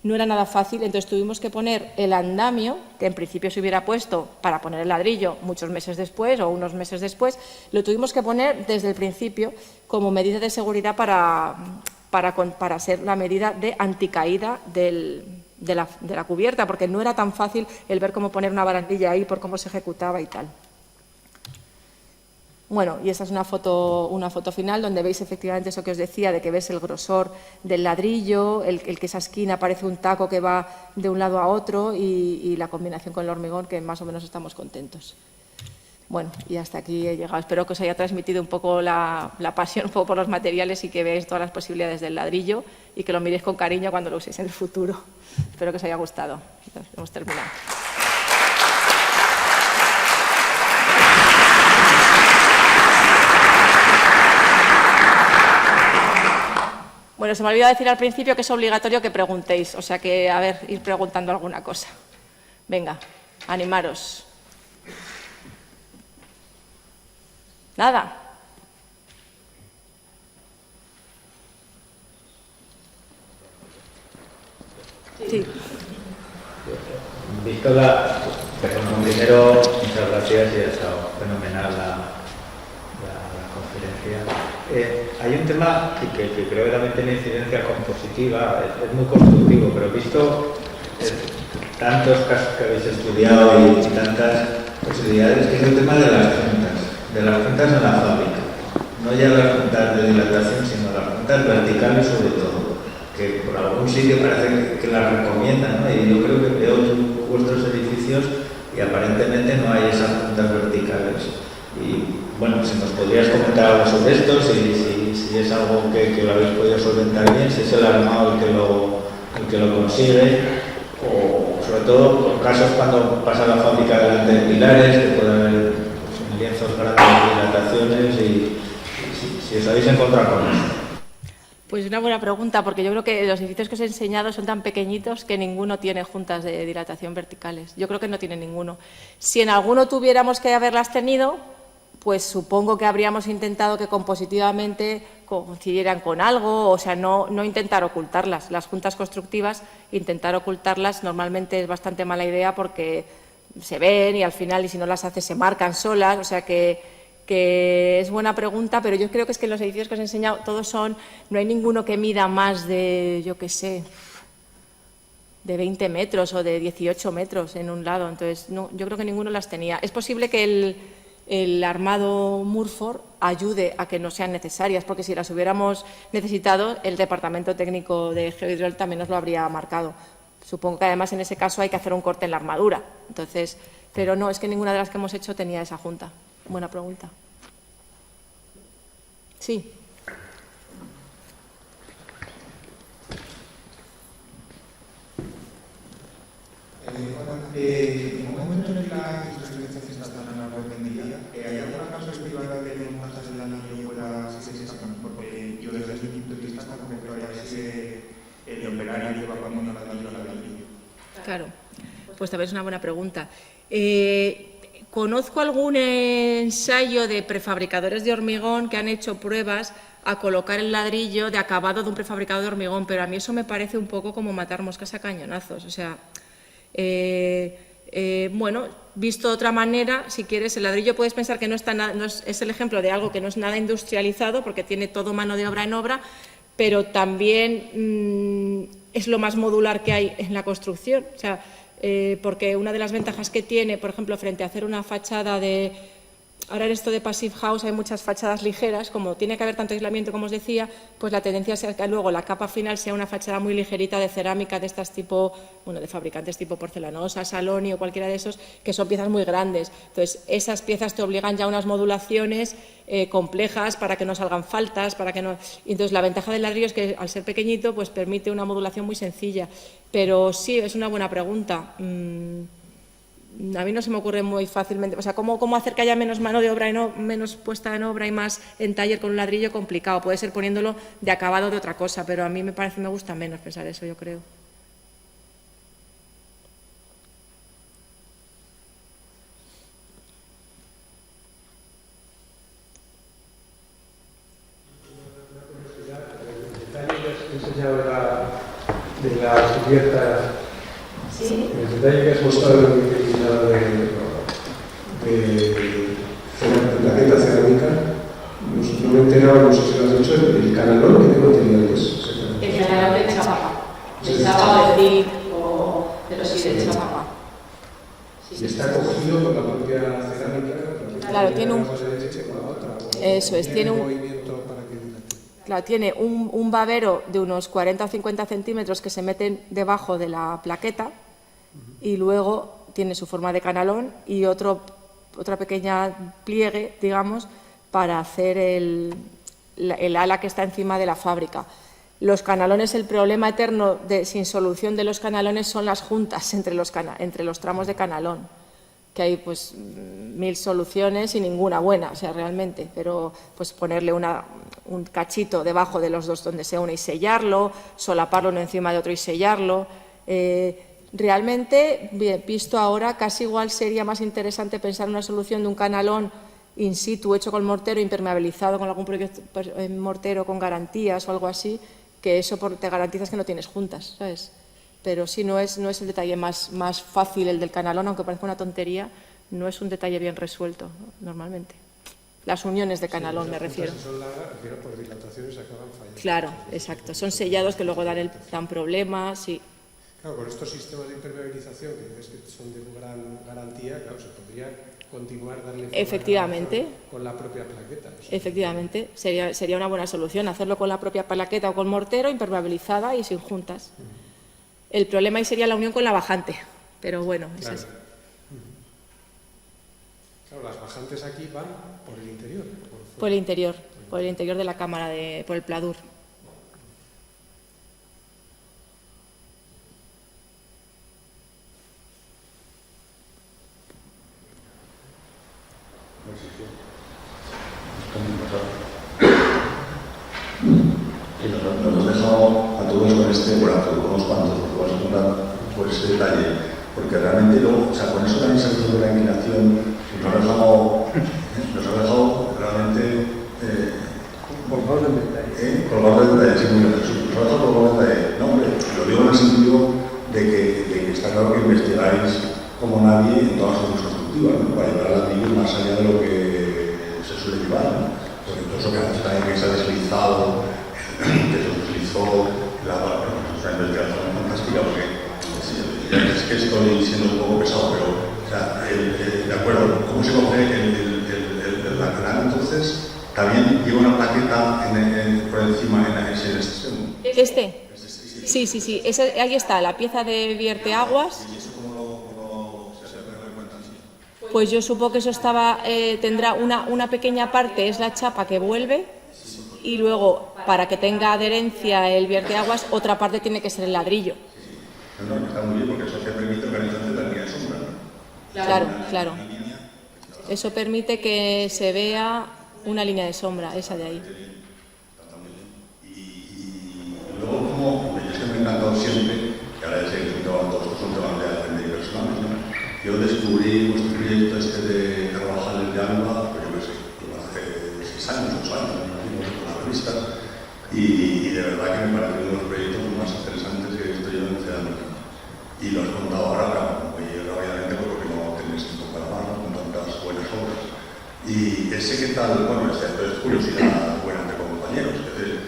no era nada fácil, entonces tuvimos que poner el andamio, que en principio se hubiera puesto para poner el ladrillo muchos meses después o unos meses después, lo tuvimos que poner desde el principio como medida de seguridad para ser la medida de anticaída de la cubierta, porque no era tan fácil el ver cómo poner una barandilla ahí por cómo se ejecutaba y tal. Bueno, y esta es una foto final donde veis efectivamente eso que os decía, de que ves el grosor del ladrillo, el que esa esquina parece un taco que va de un lado a otro y la combinación con el hormigón, que más o menos estamos contentos. Bueno, y hasta aquí he llegado. Espero que os haya transmitido un poco la pasión un poco por los materiales y que veáis todas las posibilidades del ladrillo y que lo miréis con cariño cuando lo uséis en el futuro. Espero que os haya gustado. Entonces, hemos terminado. Bueno, se me olvidó decir al principio que es obligatorio que preguntéis, o sea que, a ver, ir preguntando alguna cosa. Venga, animaros. ¿Nada? Sí. Visto primero, muchas gracias y ha estado fenomenal la conferencia. Hay un tema que creo que también tiene incidencia compositiva, es muy constructivo, pero visto tantos casos que habéis estudiado y tantas posibilidades, que es el tema de las juntas en la fábrica. No ya las juntas de dilatación, sino las juntas verticales sobre todo, que por algún sitio parece que las recomiendan, ¿no? Y yo creo que veo vuestros edificios y aparentemente no hay esas juntas verticales. Y bueno, si nos podrías comentar algo sobre esto, si es algo que lo habéis podido solventar bien, si es el armado el que lo consigue, o sobre todo por casos cuando pasa la fábrica delante de pilares, que puede haber lienzos grandes de dilataciones, y si os habéis encontrado con eso. Pues una buena pregunta, porque yo creo que los edificios que os he enseñado son tan pequeñitos que ninguno tiene juntas de dilatación verticales. Yo creo que no tiene ninguno. Si en alguno tuviéramos que haberlas tenido, pues supongo que habríamos intentado que compositivamente coincidieran con algo, o sea, no intentar ocultarlas. Las juntas constructivas, intentar ocultarlas normalmente es bastante mala idea porque se ven y al final, y si no las haces, se marcan solas, o sea que es buena pregunta, pero yo creo que es que en los edificios que os he enseñado todos no hay ninguno que mida más de, yo qué sé, de 20 metros o de 18 metros en un lado, entonces no, yo creo que ninguno las tenía. Es posible que el armado Murfor ayude a que no sean necesarias, porque si las hubiéramos necesitado, el Departamento Técnico de Geohidrol también nos lo habría marcado. Supongo que además en ese caso hay que hacer un corte en la armadura, entonces, pero no, es que ninguna de las que hemos hecho tenía esa junta. Buena pregunta. Sí. En un momento en el que la industrialización está tan a la orden del día, ¿hay alguna causa privada de que montas el anillo pueda ser exactamente? Porque yo desde mi punto de vista como que todavía sigue el operario que va poniendo el anillo al anillo. Claro, pues también es una buena pregunta. Conozco algún ensayo de prefabricadores de hormigón que han hecho pruebas a colocar el ladrillo de acabado de un prefabricado de hormigón, pero a mí eso me parece un poco como matar moscas a cañonazos. O sea, bueno, visto de otra manera, si quieres, el ladrillo puedes pensar que es el ejemplo de algo que no es nada industrializado porque tiene todo mano de obra en obra, pero también es lo más modular que hay en la construcción. O sea, porque una de las ventajas que tiene, por ejemplo, frente a hacer una fachada de... Ahora en esto de Passive House hay muchas fachadas ligeras, como tiene que haber tanto aislamiento como os decía, pues la tendencia es que luego la capa final sea una fachada muy ligerita de cerámica de estas tipo, bueno, de fabricantes tipo Porcelanosa, Saloni o cualquiera de esos, que son piezas muy grandes. Entonces, esas piezas te obligan ya a unas modulaciones complejas para que no salgan faltas, para que no... Y entonces, la ventaja del ladrillo es que al ser pequeñito, pues permite una modulación muy sencilla. Pero sí, es una buena pregunta. A mí no se me ocurre muy fácilmente, o sea, ¿cómo hacer que haya menos mano de obra, menos puesta en obra y más en taller con un ladrillo? Complicado, puede ser poniéndolo de acabado de otra cosa, pero a mí me gusta menos pensar eso, yo creo. de la cubierta, Sí. el detalle que has mostrado en el utilizado de plaqueta cerámica, no me enteraba, no sé si lo has dicho, el canalón, ¿qué material es? El canalón de chapa. De chapa o de zinc, pero sí de chapa. Y está cogido por la propia cerámica. Claro, tiene un... Eso es, tiene un... movimiento para que dilate. Claro, tiene un babero de unos 40 o 50 centímetros que se meten debajo de la plaqueta y luego tiene su forma de canalón y otra pequeña pliegue, digamos, para hacer el ala que está encima de la fábrica. Los canalones, el problema eterno sin solución de los canalones son las juntas entre los tramos de canalón, que hay pues 1000 soluciones y ninguna buena, o sea, realmente, pero pues ponerle un cachito debajo de los dos donde se une y sellarlo, solaparlo uno encima de otro y sellarlo. Realmente, bien, visto ahora, casi igual sería más interesante pensar en una solución de un canalón in situ, hecho con mortero, impermeabilizado con algún proyecto mortero con garantías o algo así, que eso te garantizas que no tienes juntas, ¿sabes? Pero sí, no es el detalle más fácil el del canalón, aunque parezca una tontería, no es un detalle bien resuelto, normalmente. Las uniones de canalón, me refiero. Si son largas, por dilataciones acaban fallando. Claro, exacto. Son sellados que luego dan problemas y... Claro, con estos sistemas de impermeabilización, que dices que son de gran garantía, claro, se podría continuar darle forma Efectivamente. con la propia plaqueta. Efectivamente, sería una buena solución hacerlo con la propia plaqueta o con mortero, impermeabilizada y sin juntas. El problema ahí sería la unión con la bajante, pero bueno, Claro. es así. Claro, las bajantes aquí van por el interior. Por el interior de la cámara, por el pladur. Y nos hemos dejado a todos con este orato, unos cuantos, porque vamos a contar por este detalle, porque realmente luego, o sea, con eso también se ha de la inclinación, nos ha dejado realmente Colgados de detalle. colgados de detalle, sí, muy bien, nos ha dejado colgados de detalle. No, hombre, lo digo en el sentido de que está claro que investigáis como nadie en todas las formas constructivas, ¿no? Para llevar al ladrillo más allá de lo que se suele llevar, ¿no? Porque todo eso que hace también que se ha deslizado, que se utilizó bueno, es una investigación fantástica, porque es que estoy siendo un poco pesado, pero, o sea, de acuerdo, ¿cómo se coge el lateral? Entonces, también lleva una plaqueta por encima en ese extremo. Sí. Ahí está, la pieza de vierteaguas. ¿Y eso cómo se puede dar cuenta? Sí. Pues yo supongo que eso tendrá una pequeña parte, es la chapa que vuelve, y luego, para que tenga adherencia el vierteaguas, otra parte tiene que ser el ladrillo. No, está muy bien, porque eso te permite organizar la línea de sombra, ¿no? Claro. Eso permite que se vea una línea de sombra, esa de ahí. Y luego, como yo siempre me ha encantado siempre, que ahora ya sé que son temas de aprender personales, ¿no? Yo descubrí vuestro proyecto de Carvajal de Alba, pues yo qué sé, hace 6 años, 8 años, con la revista, y de verdad que me parece uno de los proyectos más interesantes que he visto yo en este año. Y lo has contado ahora, muy rápidamente, porque no tenéis tiempo para más, ¿no? Con tantas buenas obras. Y ese que tal, bueno, esto es curiosidad buena entre compañeros, es decir,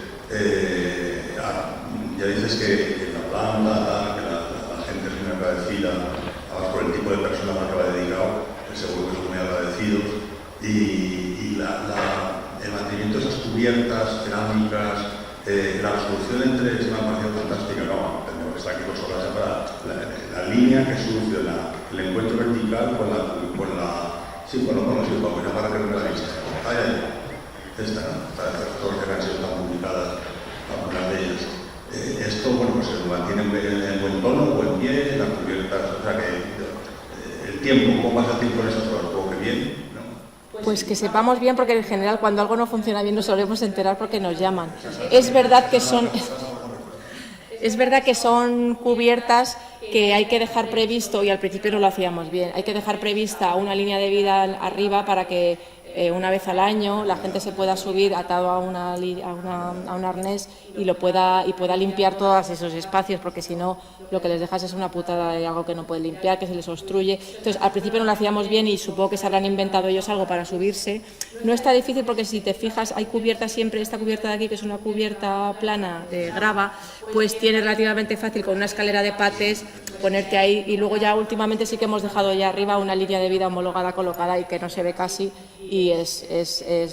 ya dices que la planta, que la gente es muy agradecida, además por el tipo de persona a la que va dedicado, que seguro que son muy agradecidos, y el mantenimiento de esas cubiertas cerámicas, la resolución entre, se me ha parecido fantástica, no, tenemos que estar aquí 2 horas ya para la línea que soluciona el encuentro vertical con la para que no la vista. Esta, ¿no? Para hacer todas las que han sido tan publicadas, algunas de ellas. Esto, bueno, pues se mantiene en buen tono, buen pie, las cubiertas, o sea que el tiempo, ¿cómo pasa el tiempo en esas cosas? Supongo que bien, ¿no? Pues que sepamos bien, porque en general cuando algo no funciona bien nos solemos enterar porque nos llaman. Es verdad que son cubiertas que hay que dejar previsto, y al principio no lo hacíamos bien, hay que dejar prevista una línea de vida arriba para que una vez al año la gente se pueda subir atado a un arnés y pueda limpiar todos esos espacios, porque si no lo que les dejas es una putada de algo que no pueden limpiar, que se les obstruye. Entonces, al principio no lo hacíamos bien y supongo que se habrán inventado ellos algo para subirse. No está difícil porque si te fijas hay cubierta siempre, esta cubierta de aquí, que es una cubierta plana de grava, pues tiene relativamente fácil con una escalera de pates ponerte ahí, y luego ya últimamente sí que hemos dejado ya arriba una línea de vida homologada colocada y que no se ve casi, y es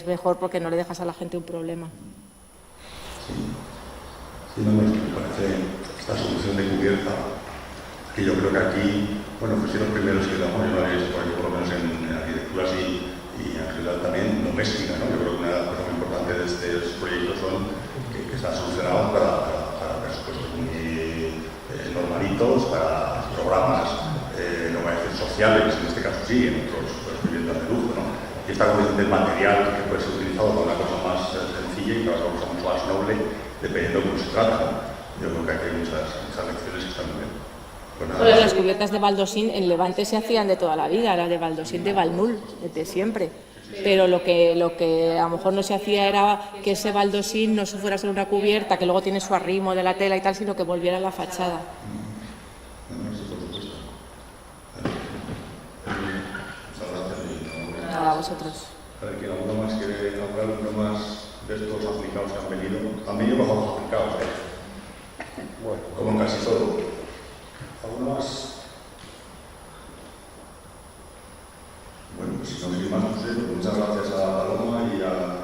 mejor porque no le dejas a la gente un problema. Sí, no, me parece esta solución de cubierta, que yo creo que aquí, bueno, pues sí, los primeros que damos, yo lo había visto por aquí, por lo menos en arquitecturas y en general también doméstica, ¿no? Yo creo que una de las cosas muy importantes de estos proyectos son que están solucionados para presupuestos muy normalitos, para programas, no voy a decir sociales, en este caso sí, en otros viviendas de lujo, ¿no? Y esta cuestión del material que puede ser utilizado para una cosa más sencilla y para una cosa mucho más noble, dependiendo de cómo se trata, ¿no? Yo creo que aquí hay muchas lecciones que están muy bien. Pues las cubiertas de baldosín en Levante se hacían de toda la vida, las de baldosín de Valnul, desde siempre. Pero lo que a lo mejor no se hacía era que ese baldosín no fuera solo una cubierta, que luego tiene su arrimo de la tela y tal, sino que volviera a la fachada. Nada, a vosotros. A ver, ¿quién alguno más quiere hablar? ¿Alguno más de estos aplicados que han venido? Han venido bajos aplicados, Bueno, como en casi todo. ¿Alguno más? Bueno, pues si no hay más, muchas gracias a Paloma y a